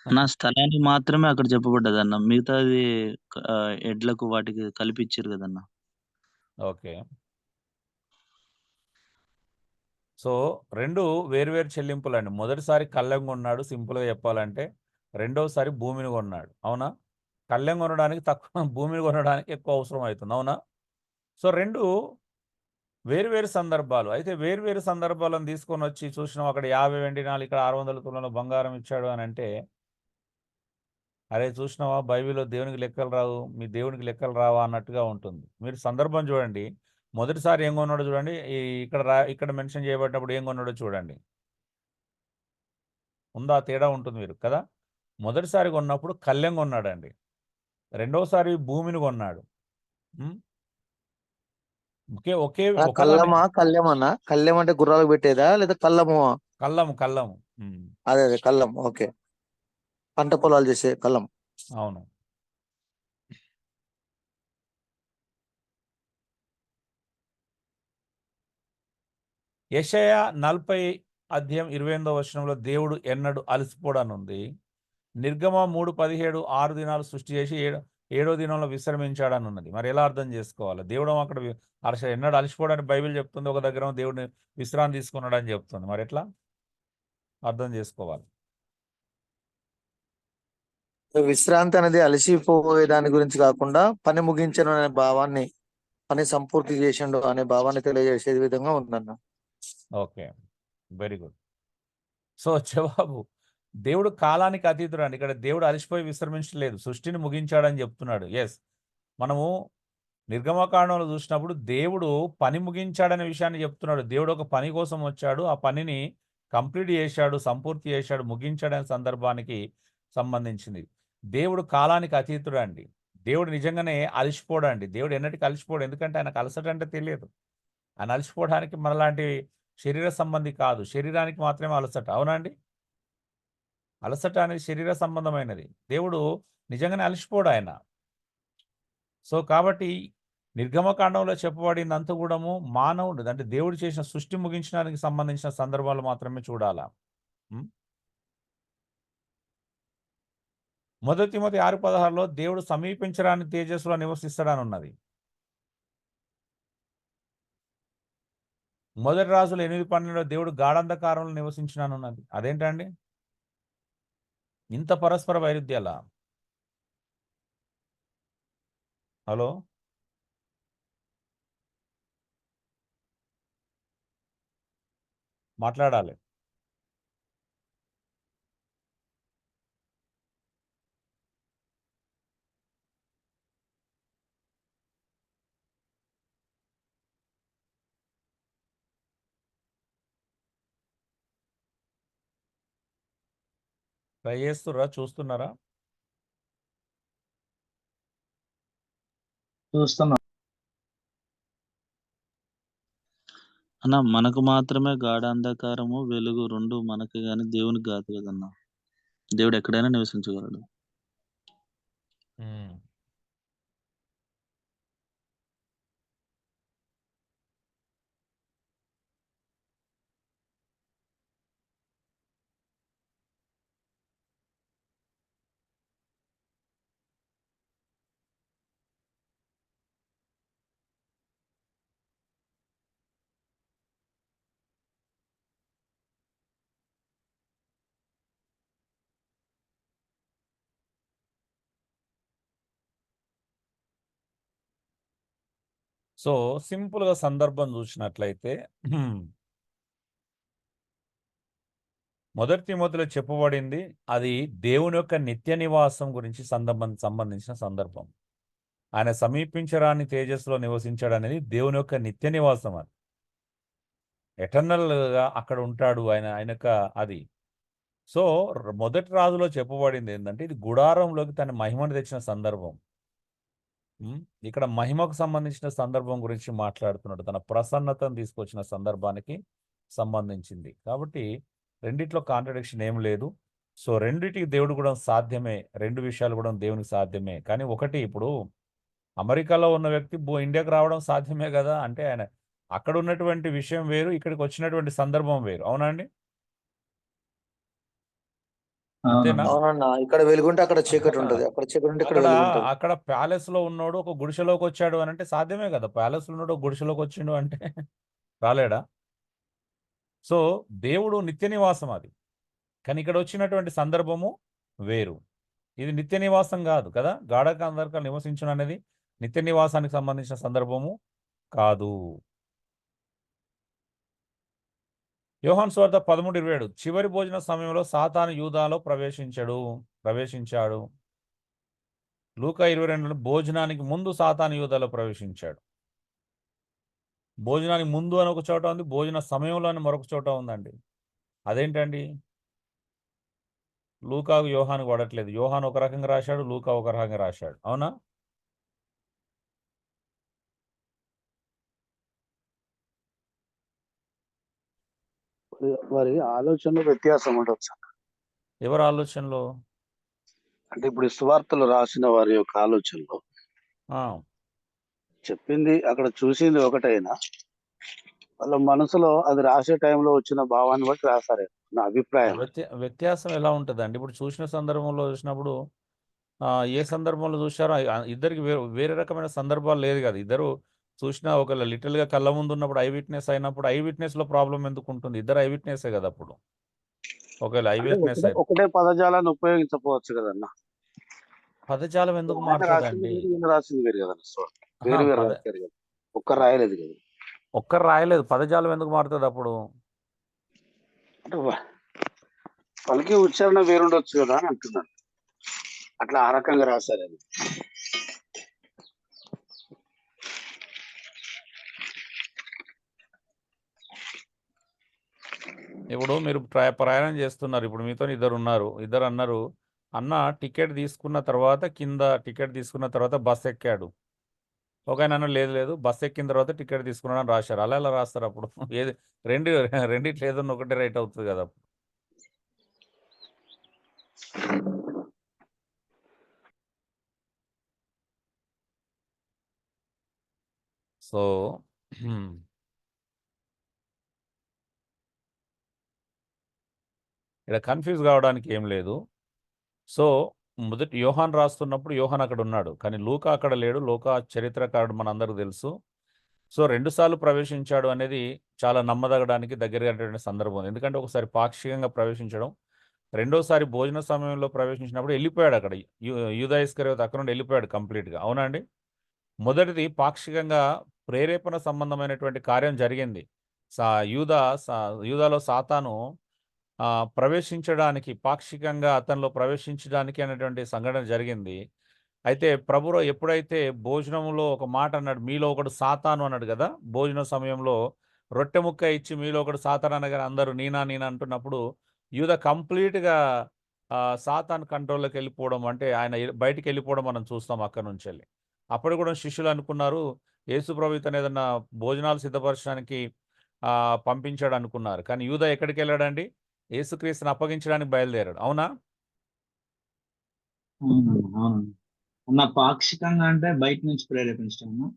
నా స్థలానికి మాత్రమే అక్కడ చెప్పబడ్డదన్న. మిగతాది ఎడ్లకు వాటికి కలిపిచ్చిర్రు కదన్న. ఓకే. సో 2 వేరు చెల్లింపులండి. మొదటిసారి కళ్ళెం కొన్నాడు సింపుల్‌గా చెప్పాలంటే. రెండోసారి భూమిని కొన్నాడు. అవునా? కళ్ళెం కొనడానికి తక్కువ, భూమిని కొనడానికి ఎక్కువ అవసరం అవుతుంది. అవునా? సో 2 వేరు సందర్భాలు. అయితే వేరు సందర్భాలను తీసుకొనొచ్చి చూసినాం, అక్కడ 50 వెండి నాణాలు, ఇక్కడ 600 తులాల బంగారం ఇచ్చాడు అనంటే, అరే చూసినావా బైబిల్‌లో దేవునికి లెక్కలు రావు, మీ దేవునికి లెక్కలు రావా అన్నట్టుగా ఉంటుంది. మీరు సందర్భం చూడండి. మొదటిసారి ఏం కొన్నాడో చూడండి. ఇక్కడ మెన్షన్ చేయబడినప్పుడు ఏం కొన్నాడో చూడండి. ఉందా? తేడా ఉంటుంది మీరు కదా! మొదటిసారి కొన్నప్పుడు కళ్ళెం కొన్నాడండి. రెండోసారి భూమిని కొన్నాడు. హ్మ్. ఒకే ఒకదాన్ని కల్లమా కళ్యామన్నా? కళ్యాం అంటే గుర్రాలకు పెట్టేదా లేదా కల్లము? కళ్ళము. అదే కల్లం. ఓకే. పంట పొలాలు చేసే కల్లం. అవును. యెషయా 40:28 దేవుడు ఎన్నడు అలసిపోడనుంది. నిర్గమ 3:17 6 దినాలు సృష్టి చేసి ఏడో దినంలో విశ్రమించాడనున్నది. మరి ఎలా అర్థం చేసుకోవాలి? దేవుడు అక్కడ ఎన్నడు అలసిపోవడానికి బైబిల్ చెప్తుంది. ఒక దగ్గర దేవుడిని విశ్రాంతి తీసుకున్నాడని చెప్తుంది. మరి ఎట్లా అర్థం చేసుకోవాలి? విశ్రాంతి అనేది అలసిపోయే దాని గురించి కాకుండా పని ముగించను అనే భావాన్ని, పని సంపూర్తి చేసిండు అనే భావాన్ని తెలియజేసే విధంగా ఉందన్న. ఓకే. Very good. సో జవాబు, దేవుడు కాలానికి అతీతుడు అండి. ఇక్కడ దేవుడు అలసిపోయి విశ్రమించలేదు, సృష్టిని ముగించాడని చెప్తున్నాడు. ఎస్, మనము నిర్గమకాండంలో చూసినప్పుడు దేవుడు పని ముగించాడనే విషయాన్ని చెప్తున్నాడు. దేవుడు ఒక పని కోసం వచ్చాడు, ఆ పనిని కంప్లీట్ చేశాడు, సంపూర్తి చేశాడు, ముగించాడనే సందర్భానికి సంబంధించింది. దేవుడు కాలానికి అతీతుడు అండి. దేవుడు నిజంగానే అలసిపోడండి. దేవుడు ఎన్నటికీ అలసిపోడు. ఎందుకంటే ఆయనకు అలసట అంటే తెలియదు. ఆయన అలసిపోవడానికి మనలాంటి శరీర సంబంధి కాదు. శరీరానికి మాత్రమే అలసట. అవునా అండి? అలసట అనేది శరీర సంబంధమైనది. దేవుడు నిజంగానే అలసిపోడు ఆయన. సో కాబట్టి నిర్గమకాండంలో చెప్పబడిందంతా కూడాము మానవుడు, అంటే దేవుడు చేసిన సృష్టి ముగించడానికి సంబంధించిన సందర్భాలు మాత్రమే చూడాలా. మొదటి తిమోతి 6:16లో దేవుడు సమీపించరాని తేజస్సులో నివసిస్తాడని ఉన్నది. మొదటి రాజులు 8:12లో దేవుడు గాఢంధకారంలో నివసించినానున్నది. అదేంటండి ఇంత పరస్పర వైరుధ్యాలా? హలో, మాట్లాడాలి. ట్రై చేస్తుర్రా? చూస్తున్నారా? చూస్తున్నా. అన్న మనకు మాత్రమే గాఢాంధకారము వెలుగు రెండు మనకి గాని దేవునికి కాదు కదన్న. దేవుడు ఎక్కడైనా నివసించగలడు. సో సింపుల్గా సందర్భం చూసినట్లయితే మొదటి తిమోతిలో చెప్పబడింది అది దేవుని యొక్క నిత్య నివాసం గురించి సంబంధించిన సందర్భం. ఆయన సమీపించరాని తేజస్సులో నివసించాడు అనేది దేవుని యొక్క నిత్య నివాసం. అది ఎటర్నల్గా అక్కడ ఉంటాడు ఆయన యొక్క అది. సో మొదటి రాజులో చెప్పబడింది ఏంటంటే ఇది గుడారంలోకి తన మహిమను తెచ్చిన సందర్భం. ఇక్కడ మహిమకు సంబంధించిన సందర్భం గురించి మాట్లాడుతున్నాడు, తన ప్రసన్నతను తీసుకొచ్చిన సందర్భానికి సంబంధించింది. కాబట్టి రెండిట్లో కాంట్రడిక్షన్ ఏం లేదు. సో రెండిటికి దేవుడు కూడా సాధ్యమే, రెండు విషయాలు కూడా దేవునికి సాధ్యమే. కానీ ఒకటి, ఇప్పుడు అమెరికాలో ఉన్న వ్యక్తి ఇండియాకి రావడం సాధ్యమే కదా, అంటే ఆయన అక్కడ ఉన్నటువంటి విషయం వేరు, ఇక్కడికి వచ్చినటువంటి సందర్భం వేరు. అవునండి, అంతేనా? అవునన్నా, ఇక్కడ వెలుగుంటే అక్కడ చీకటి ఉంటది, అక్కడ చీకటి ఉంటే ఇక్కడ అక్కడ వెలుగు ఉంటది. అక్కడ ప్యాలెస్ లో ఉన్నోడు ఒక గుడిసెలోకి వచ్చాడు అని అంటే సాధ్యమే కదా. ప్యాలెస్ లో ఉన్నాడు ఒక గుడిసెలోకి వచ్చిండు అంటే రాలేడా? సో దేవుడు నిత్య నివాసం అది, కానీ ఇక్కడ వచ్చినటువంటి సందర్భము వేరు. ఇది నిత్య నివాసం కాదు కదా, గాఢకందరికలు నివసించడం అనేది నిత్య నివాసానికి సంబంధించిన సందర్భము కాదు. యోహాను సువార్త 13:27 చివరి భోజన సమయంలో సాతాను యూదాలో ప్రవేశించాడు. లూకా 22 భోజనానికి ముందు సాతాను యూదాలో ప్రవేశించాడు. భోజనానికి ముందు అని ఒక చోట ఉంది, భోజన సమయంలో అని మరొక చోట ఉందండి. అదేంటండి? లూకాకు యోహాను పడట్లేదు. యోహాను ఒక రకంగా రాశాడు, లూకా ఒక రకంగా రాశాడు. అవునా? వారి ఆలోచనలో వ్యత్యాసం ఉండొచ్చు. ఎవరి ఆలోచనలో? అంటే ఇప్పుడు సువార్తలు రాసిన వారి యొక్క ఆలోచనలో చెప్పింది అక్కడ చూసింది ఒకటైనా వాళ్ళ మనసులో అది రాసే టైంలో వచ్చిన భావాన్ని బట్టి రాశారు నా అభిప్రాయం. వ్యత్యాసం ఎలా ఉంటుందండి? ఇప్పుడు చూసిన సందర్భంలో చూసినప్పుడు ఏ సందర్భంలో చూశారో ఇద్దరికి వేరే రకమైన సందర్భాలు లేదు కదా. ఇద్దరు చూసినా ఒక లిటిల్గా కళ్ళ ముందు ఉన్నప్పుడు ఐ విట్నెస్ అయినప్పుడు ఐ విట్నెస్ లో ప్రాబ్లం ఎందుకు ఉంటుంది? ఇద్దరు ఐ విట్నెసే కదా. అప్పుడు ఒకవేళ ఐ విట్నెస్ ఒకటే పదజాలాన్ని ఉపయోగించకపోవచ్చు కదన్న. పదజాలం ఎందుకు మారుతుందండి? రాసింది వేరు కదన్న, వేరు వేరు రాశారు కదా, ఒక్కరు రాయలేదు కదా. ఒక్కరు రాయలేదు, పదజాలం ఎందుకు మారుతుంది అప్పుడు? అంటే పలికి ఉచ్చారణ వేరుండొచ్చు కదా అని అంటున్నాను. అట్లా ఆ రకంగా రాశారు అది. ఇప్పుడు మీరు ప్రయాణం చేస్తున్నారు, ఇప్పుడు మీతో ఇద్దరు ఉన్నారు, ఇద్దరు అన్నారు అన్న టికెట్ తీసుకున్న తర్వాత బస్ ఎక్కాడు. ఒక ఆయన లేదు బస్ ఎక్కిన తర్వాత టికెట్ తీసుకున్నాడు అని రాశారు. అలా ఎలా రాస్తారు అప్పుడు? ఏది రెండిట్లో ఏదన్నా ఒకటే రైట్ అవుతుంది కదా. సో ఇక్కడ కన్ఫ్యూజ్ కావడానికి ఏం లేదు. సో మొదటి యోహాన్ రాస్తున్నప్పుడు యోహాన్ అక్కడ ఉన్నాడు, కానీ లూకా అక్కడ లేడు. లూకా చరిత్రకారుడు మనందరికీ తెలుసు. సో 2 సార్లు ప్రవేశించాడు అనేది చాలా నమ్మదగడానికి దగ్గరగా సందర్భం. ఎందుకంటే ఒకసారి పాక్షికంగా ప్రవేశించడం, రెండోసారి భోజన సమయంలో ప్రవేశించినప్పుడు వెళ్ళిపోయాడు. అక్కడ యూదా ఇస్కరియోతు అక్కడ నుండి వెళ్ళిపోయాడు కంప్లీట్గా. అవునా అండి? మొదటిది పాక్షికంగా ప్రేరేపణ సంబంధమైనటువంటి కార్యం జరిగింది. యూదాలో సాతాను ప్రవేశించడానికి, పాక్షికంగా అతనిలో ప్రవేశించడానికి అనేటువంటి సంఘటన జరిగింది. అయితే ప్రభువు ఎప్పుడైతే భోజనంలో ఒక మాట అన్నాడు, మీలో ఒకడు సాతాను అన్నాడు కదా. భోజన సమయంలో రొట్టె ముక్క ఇచ్చి మీలో ఒకడు సాతాను అనగానే అందరూ నీనా అంటున్నప్పుడు యూదా కంప్లీట్గా సాతాను కంట్రోల్లోకి వెళ్ళిపోవడం, అంటే ఆయన బయటికి వెళ్ళిపోవడం మనం చూస్తాం అక్కడ నుంచి వెళ్ళి. అప్పుడు కూడా శిష్యులు అనుకున్నారు యేసు ప్రభు ఇతను ఏదన్నా భోజనాలు సిద్ధపరచడానికి పంపించాడు అనుకున్నారు. కానీ యూదా ఎక్కడికి వెళ్ళాడండి? యేసుక్రీస్తుని అప్పగించడానికి బయలుదేరాడు. అవునా? అవునండి. పాక్షికంగా అంటే బయట నుంచి ప్రేరేపించడం.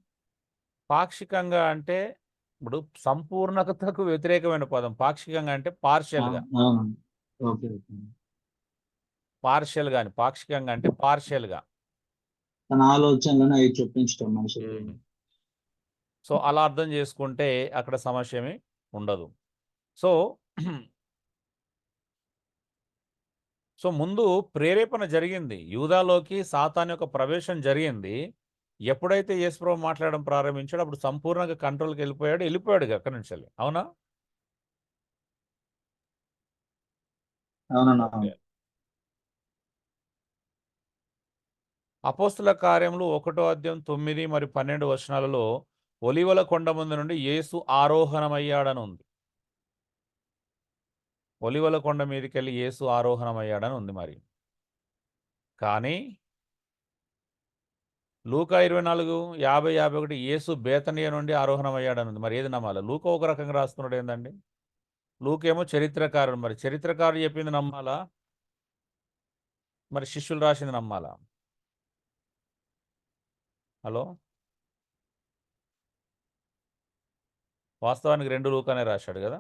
పాక్షికంగా అంటే ఇప్పుడు సంపూర్ణతకు వ్యతిరేకమైన పదం. పాక్షికంగా అంటే పార్షియల్గా. పార్షియల్గా అని, పాక్షికంగా అంటే పార్షియల్గా తన ఆలోచనలను అవి చొప్పించడం మనుషులు. సో అలా అర్థం చేసుకుంటే అక్కడ సమస్య ఏమి ఉండదు. సో ముందు ప్రేరేపణ జరిగింది, యూదాలోకి సాతాను యొక్క ప్రవేశం జరిగింది. ఎప్పుడైతే యేసుప్రభు మాట్లాడడం ప్రారంభించాడు అప్పుడు సంపూర్ణంగా కంట్రోల్కి వెళ్ళిపోయాడు అక్కడి నుంచి వెళ్ళి. అవునా? అపోస్తుల కార్యములు 1వ అధ్యాయం 9 మరియు 12 వచనాలలో ఒలీవల కొండ ముందు నుండి యేసు ఆరోహణమయ్యాడని ఉంది. ఒలీవల కొండ మీదకి వెళ్ళి యేసు ఆరోహణమయ్యాడని ఉంది. మరి కానీ లూకా 24:50-51 యేసు బేతనియ నుండి ఆరోహణమయ్యాడని ఉంది. మరి ఏది నమ్మాలి? లూకా ఒక రకంగా రాస్తున్నాడు ఏందండి? లూకేమో చరిత్రకారుడు, మరి చరిత్రకారుడు చెప్పింది నమ్మాలా మరి శిష్యులు రాసింది నమ్మాలా? హలో, వాస్తవానికి 2 లూకానే రాశాడు కదా.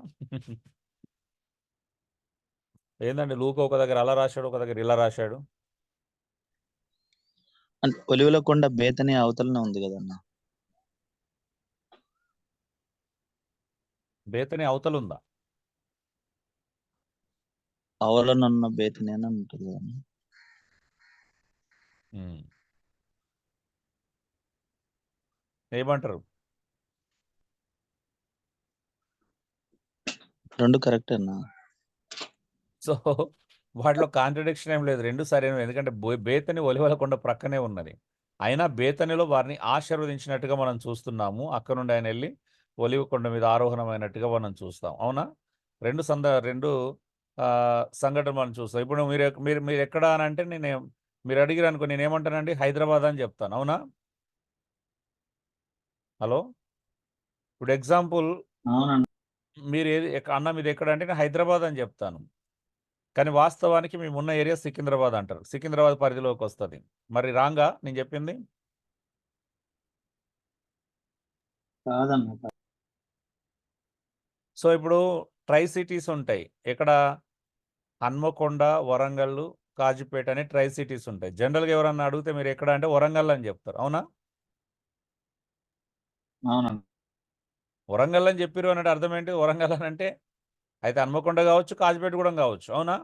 ఏందండి లూకా ఒక దగ్గర అలా రాశాడు, ఒక దగ్గర ఇలా రాశాడు. అంటే ఒలివల కొండ బేతని అవతలనే ఉంది కదన్న. బేతని అవతలుందా? అవలనున్న బేతని అని ఉంటుంది కదన్న. ఏమంటారు? 2 కరెక్ట్ అన్న. సో వాటిలో కాంట్రడిక్షన్ ఏం లేదు, 2 సరైనవి. ఎందుకంటే బేతని ఒలివల కొండ ప్రక్కనే ఉన్నది. అయినా బేతనిలో వారిని ఆశీర్వదించినట్టుగా మనం చూస్తున్నాము. అక్కడ నుండి ఆయన వెళ్ళి ఒలివ కొండ మీద ఆరోహణమైనట్టుగా మనం చూస్తాం. అవునా? 2 సంఘటన మనం చూస్తాం. ఇప్పుడు మీరు మీరు మీరు ఎక్కడ అని అంటే మీరు అడిగిరు అనుకో, నేనేమంటానండి హైదరాబాద్ అని చెప్తాను. అవునా? హలో, ఇప్పుడు ఎగ్జాంపుల్ అవునండి. మీరు అన్న మీది ఎక్కడ అంటే నేను హైదరాబాద్ అని చెప్తాను. కానీ వాస్తవానికి మేమున్న ఏరియా సికింద్రాబాద్ అంటారు. సికింద్రాబాద్ పరిధిలోకి వస్తుంది. మరి రాంగా నేను చెప్పింది? కాదన్న. సో ఇప్పుడు ట్రై సిటీస్ ఉంటాయి. ఎక్కడ? హన్మకొండ, వరంగల్, కాజీపేట అని ట్రై సిటీస్ ఉంటాయి. జనరల్గా ఎవరన్నా అడిగితే మీరు ఎక్కడ అంటే వరంగల్ అని చెప్తారు. అవునా? అవునండి. వరంగల్ అని చెప్పిరు అంటే అర్థం ఏంటి? వరంగల్ అని అంటే అయితే హన్మకొండ కావచ్చు, కాజీపేట కూడా కావచ్చు. అవునా?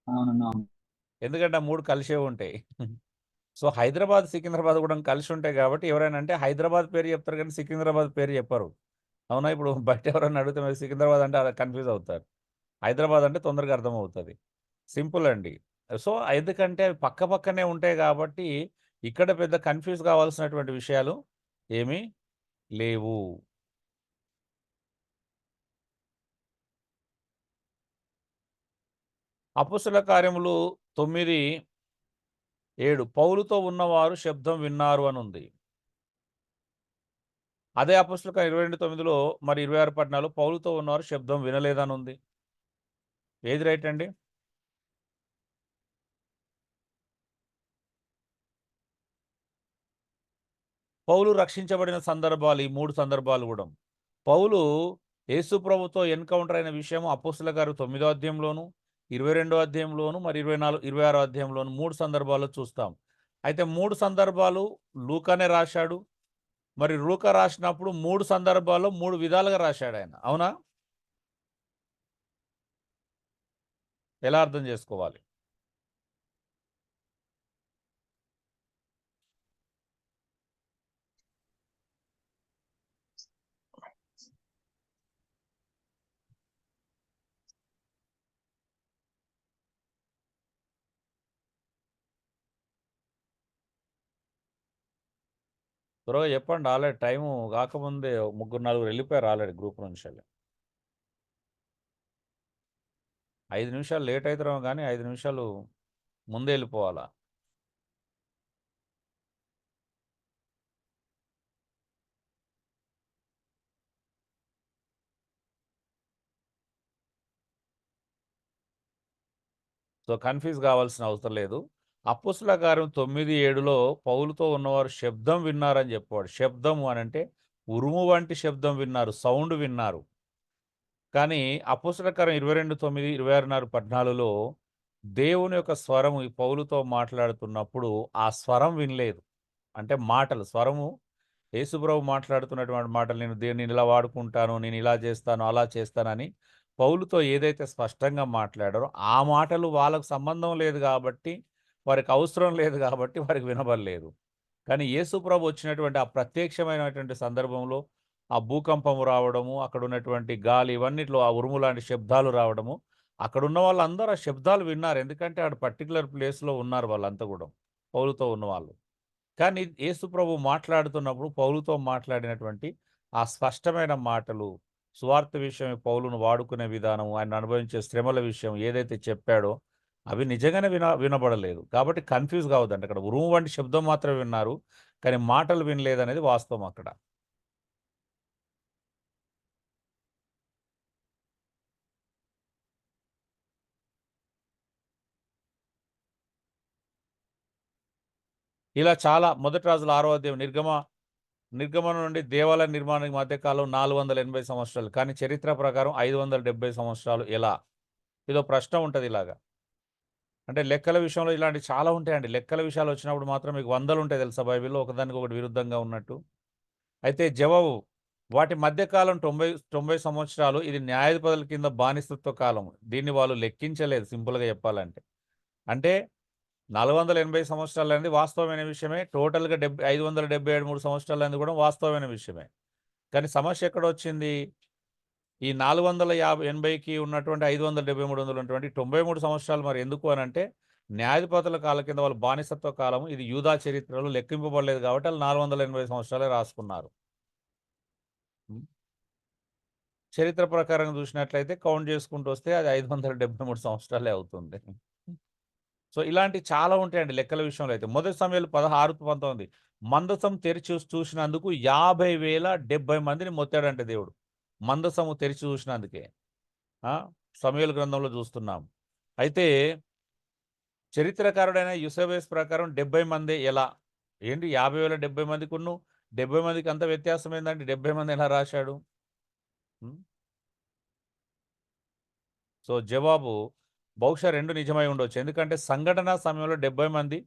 అవునండి. అవును. ఎందుకంటే ఆ 3 కలిసే ఉంటాయి. సో హైదరాబాద్, సికింద్రాబాద్ కూడా కలిసి ఉంటాయి కాబట్టి ఎవరైనా అంటే హైదరాబాద్ పేరు చెప్తారు కానీ సికింద్రాబాద్ పేరు చెప్పరు. అవునా? ఇప్పుడు బయట ఎవరైనా అడిగితే మరి సికింద్రాబాద్ అంటే అలా కన్ఫ్యూజ్ అవుతారు. హైదరాబాద్ అంటే తొందరగా అర్థమవుతుంది. సింపుల్ అండి. సో ఎందుకంటే అవి పక్క పక్కనే ఉంటాయి కాబట్టి ఇక్కడ పెద్ద కన్ఫ్యూజ్ కావాల్సినటువంటి విషయాలు ఏమీ లేవు. అపోస్తలుల కార్యములు 9:7 పౌలుతో ఉన్నవారు శబ్దం విన్నారు అని ఉంది. అదే అపోస్తలుల కార్యం 22:9లో మరి 26:14 పౌలుతో ఉన్నవారు శబ్దం వినలేదని ఉంది. ఏది రైట్ అండి? పౌలు రక్షించబడిన సందర్భాలు ఈ 3 సందర్భాలు కూడా. పౌలు యేసు ప్రభుతో ఎన్కౌంటర్ అయిన విషయం అపోస్తలుల కార్యం 9వ అధ్యాయంలోను, 22వ అధ్యాయంలోను, మరి 26వ అధ్యాయంలోను 3 సందర్భాల్లో చూస్తాం. అయితే 3 సందర్భాలు లూకానే రాశాడు. మరి లూకా రాసినప్పుడు 3 సందర్భాల్లో 3 విధాలుగా రాశాడు ఆయన. అవునా? ఎలా అర్థం చేసుకోవాలి? త్వరగా చెప్పండి. ఆల్రెడీ టైము కాకముందే 3, 4 వెళ్ళిపోయారు ఆల్రెడీ గ్రూప్ నుంచి. 5 నిమిషాలు లేట్ అవుతారేమో కానీ 5 నిమిషాలు ముందే వెళ్ళిపోవాలా? సో కన్ఫ్యూజ్ కావాల్సిన అవసరం లేదు. అపోస్తలుల కార్యం 9:7లో పౌలుతో ఉన్నవారు శబ్దం విన్నారని చెప్పాడు. శబ్దము అని అంటే ఉరుము వంటి శబ్దం విన్నారు, సౌండ్ విన్నారు. కానీ అపోస్తలుల కార్యం 22:9, 26:14లో దేవుని యొక్క స్వరము ఈ పౌలుతో మాట్లాడుతున్నప్పుడు ఆ స్వరం వినలేదు. అంటే మాటలు, స్వరము యేసుప్రభు మాట్లాడుతున్నటువంటి మాటలు, నేను ఇలా వాడుకుంటాను, నేను ఇలా చేస్తాను, అలా చేస్తానని పౌలుతో ఏదైతే స్పష్టంగా మాట్లాడారో ఆ మాటలు వాళ్ళకు సంబంధం లేదు కాబట్టి, వారికి అవసరం లేదు కాబట్టి వారికి వినబడలేదు. కానీ యేసుప్రభు వచ్చినటువంటి ఆ ప్రత్యక్షమైనటువంటి సందర్భంలో ఆ భూకంపము రావడము, అక్కడ ఉన్నటువంటి గాలి, ఇవన్నిట్లో ఆ ఉరుము లాంటి శబ్దాలు రావడము, అక్కడున్న వాళ్ళందరూ ఆ శబ్దాలు విన్నారు. ఎందుకంటే ఆడ పర్టికులర్ ప్లేస్‌లో ఉన్నారు వాళ్ళంతా కూడా, పౌలుతో ఉన్నవాళ్ళు. కానీ యేసుప్రభు మాట్లాడుతున్నప్పుడు పౌలుతో మాట్లాడినటువంటి ఆ స్పష్టమైన మాటలు, సువార్త విషయం పౌలును వాడుకునే విధానం, ఆయన అనుభవించే శ్రమల విషయం ఏదైతే చెప్పాడో అవి నిజంగానే వినబడలేదు. కాబట్టి కన్ఫ్యూజ్ కావద్దండి. అక్కడ ఉరుము వంటి శబ్దం మాత్రమే విన్నారు. కానీ మాటలు వినలేదనేది వాస్తవం అక్కడ. ఇలా చాలా మొదటి రాజుల 6వ అధ్యాయం నిర్గమనం నుండి దేవాలయ నిర్మాణానికి మధ్య కాలం 480 సంవత్సరాలు, కానీ చరిత్ర ప్రకారం 570 సంవత్సరాలు. ఎలా? ఇదో ప్రశ్న ఉంటుంది ఇలాగా. అంటే లెక్కల విషయంలో ఇలాంటి చాలా ఉంటాయండి. లెక్కల విషయాలు వచ్చినప్పుడు మాత్రం మీకు వందలు ఉంటాయి తెలుసా బైబిల్లో, ఒకదానికి ఒకటి విరుద్ధంగా ఉన్నట్టు. అయితే జవాబు, వాటి మధ్యకాలం 90 సంవత్సరాలు. ఇది న్యాయాధిపతుల కింద బానిసత్వ కాలం. దీన్ని వాళ్ళు లెక్కించలేదు సింపుల్గా చెప్పాలంటే. అంటే 480 సంవత్సరాలు అనేది వాస్తవమైన విషయమే. టోటల్గా 573 సంవత్సరాలు అనేది కూడా వాస్తవమైన విషయమే. కానీ సమస్య ఎక్కడ వచ్చింది? ఈ 480కి ఉన్నటువంటి 573 ఉన్నటువంటి 93 సంవత్సరాలు మరి ఎందుకు అని అంటే, న్యాయాధిపతుల కాలం కింద వాళ్ళు బానిసత్వ కాలం. ఇది యూదా చరిత్రలో లెక్కింపబడలేదు కాబట్టి వాళ్ళు 480 సంవత్సరాలే రాసుకున్నారు. చరిత్ర ప్రకారం చూసినట్లయితే కౌంట్ చేసుకుంటూ వస్తే అది 573 సంవత్సరాలే అవుతుంది. సో ఇలాంటి చాలా ఉంటాయండి లెక్కల విషయంలో అయితే. మొదటి సమయాలు 16-19 మందసం తెరిచి చూసినందుకు 50,070 మందిని మొత్తాడంటే దేవుడు. మందసము తెరిచి చూసినందుకే సమూయేలు గ్రంథంలో చూస్తున్నాం. అయితే చరిత్రకారుడైన యూసేబేస్ ప్రకారం 70 మంది ఎలా? ఏంటి 50,070 మందికి 70 మందికి అంత వ్యత్యాసం ఏందండి? 70 మంది ఎలా రాశాడు? సో జవాబు బహుశా 2 నిజమై ఉండొచ్చు. ఎందుకంటే సంఘటన సమయంలో 70 మంది,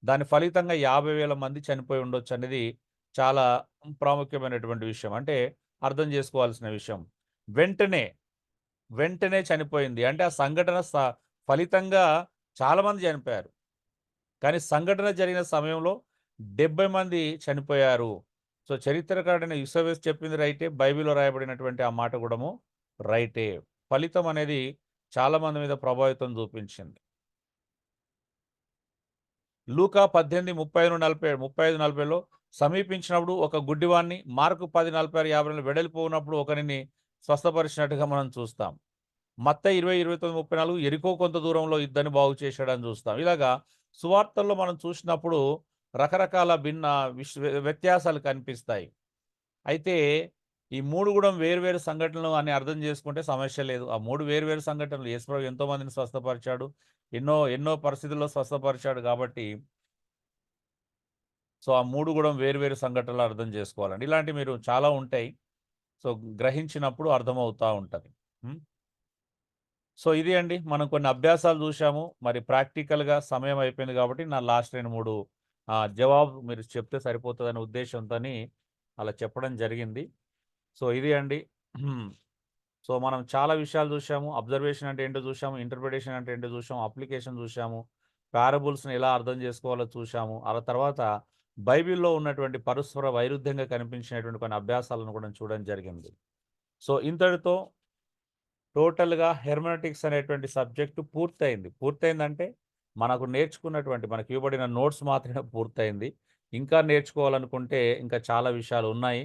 దాని ఫలితంగా 50,000 మంది చనిపోయి ఉండొచ్చు అనేది చాలా ప్రాముఖ్యమైనటువంటి విషయం. అంటే అర్థం చేసుకోవాల్సిన విషయం. వెంటనే చనిపోయింది అంటే ఆ సంఘటన ఫలితంగా చాలామంది చనిపోయారు. కానీ సంఘటన జరిగిన సమయంలో 70 మంది చనిపోయారు. సో చరిత్రకారుడైన యూసేబేస్ చెప్పింది రైటే, బైబిల్లో రాయబడినటువంటి ఆ మాట కూడా రైటే. ఫలితం అనేది చాలా మంది మీద ప్రభావితం చూపించింది. లూకా 18:35-40లో సమీపించినప్పుడు ఒక గుడ్డివాణ్ణి, మార్కు 10:46-50లో వెడలిపోయినప్పుడు ఒకరిని స్వస్థపరిచినట్టుగా మనం చూస్తాం. మత్తయి 20:29-34 ఎరికో కొంత దూరంలో ఇద్దరిని బాగు చేశాడని చూస్తాం. ఇలాగా సువార్తల్లో మనం చూసినప్పుడు రకరకాల వ్యత్యాసాలు కనిపిస్తాయి. అయితే ఈ 3 కూడా వేరువేరు సంఘటనలు అని అర్థం చేసుకుంటే సమస్య లేదు. ఆ 3 వేరువేరు సంఘటనలు. యేసుప్రభు ఎంతో మందిని స్వస్థపరిచాడు, ఎన్నో పరిస్థితుల్లో స్వస్థపరిచాడు కాబట్టి సో ఆ 3 కూడా వేరువేరు సంఘటనలు అర్థం చేసుకోవాలండి. ఇలాంటివి మీరు చాలా ఉంటాయి. సో గ్రహించినప్పుడు అర్థమవుతూ ఉంటుంది. సో ఇది అండి, మనం కొన్ని అభ్యాసాలు చూసాము. మరి ప్రాక్టికల్గా సమయం అయిపోయింది కాబట్టి నా లాస్ట్ 2-3 జవాబు మీరు చెప్తే సరిపోతుందనే ఉద్దేశంతో అలా చెప్పడం జరిగింది. సో ఇది అండి. సో మనం చాలా విషయాలు చూసాము. అబ్జర్వేషన్ అంటే ఏంటో చూసాము, ఇంటర్ప్రిటేషన్ అంటే ఏంటో చూసాము, అప్లికేషన్ చూసాము, పారబుల్స్ని ఎలా అర్థం చేసుకోవాలో చూసాము. ఆ తర్వాత బైబిల్లో ఉన్నటువంటి పరస్పర వైరుధ్యంగా కనిపించినటువంటి కొన్ని అభ్యాసాలను కూడా చూడడం జరిగింది. సో ఇంతటితో టోటల్గా హెర్మెనటిక్స్ అనేటువంటి సబ్జెక్టు పూర్తయిందంటే మనకు నేర్చుకున్నటువంటి మనకి ఇవ్వబడిన నోట్స్ మాత్రమే పూర్తయింది. ఇంకా నేర్చుకోవాలనుకుంటే ఇంకా చాలా విషయాలు ఉన్నాయి.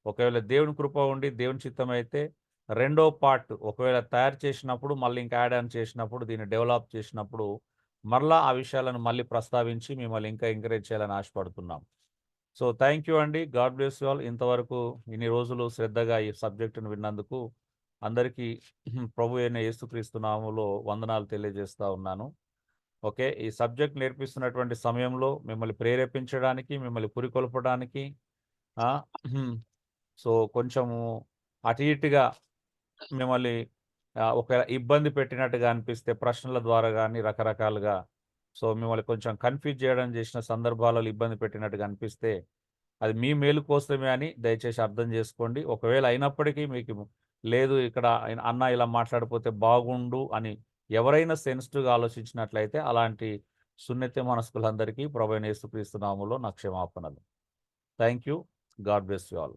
ఒకవేళ దేవుని కృప ఉండి దేవుని చిత్తం అయితే రెండో పార్ట్ ఒకవేళ తయారు చేసినప్పుడు మళ్ళీ ఇంకా యాడ్ ఆన్ చేసినప్పుడు దీన్ని డెవలప్ చేసినప్పుడు మరలా ఆ విషయాలను మళ్ళీ ప్రస్తావించి మిమ్మల్ని ఇంకా ఎంకరేజ్ చేయాలని ఆశపడుతున్నాం. సో థ్యాంక్ యూ అండి. God bless you all. ఇంతవరకు ఇన్ని రోజులు శ్రద్ధగా ఈ సబ్జెక్టును విన్నందుకు అందరికీ ప్రభు అయిన యేసుక్రీస్తు నామములో వందనాలు తెలియజేస్తూ ఉన్నాను. ఓకే, ఈ సబ్జెక్ట్ నేర్పిస్తున్నటువంటి సమయంలో మిమ్మల్ని ప్రేరేపించడానికి, మిమ్మల్ని పురికొల్పడానికి సో కొంచెము అటు ఇటుగా మిమ్మల్ని ఒక ఇబ్బంది పెట్టినట్టుగా అనిపిస్తే ప్రశ్నల ద్వారా కానీ రకరకాలుగా సో మిమ్మల్ని కొంచెం కన్ఫ్యూజ్ చేసిన సందర్భాలలో ఇబ్బంది పెట్టినట్టుగా అనిపిస్తే అది మీ మేలు కోసమే అని దయచేసి అర్థం చేసుకోండి. ఒకవేళ అయినప్పటికీ మీకు లేదు ఇక్కడ అన్న ఇలా మాట్లాడిపోతే బాగుండు అని ఎవరైనా సెన్సిటివ్గా ఆలోచించినట్లయితే అలాంటి సున్నిత మనస్కులందరికీ ప్రభువైన యేసుక్రీస్తు నామములో నా క్షమాపణలు. Thank you. God bless you all.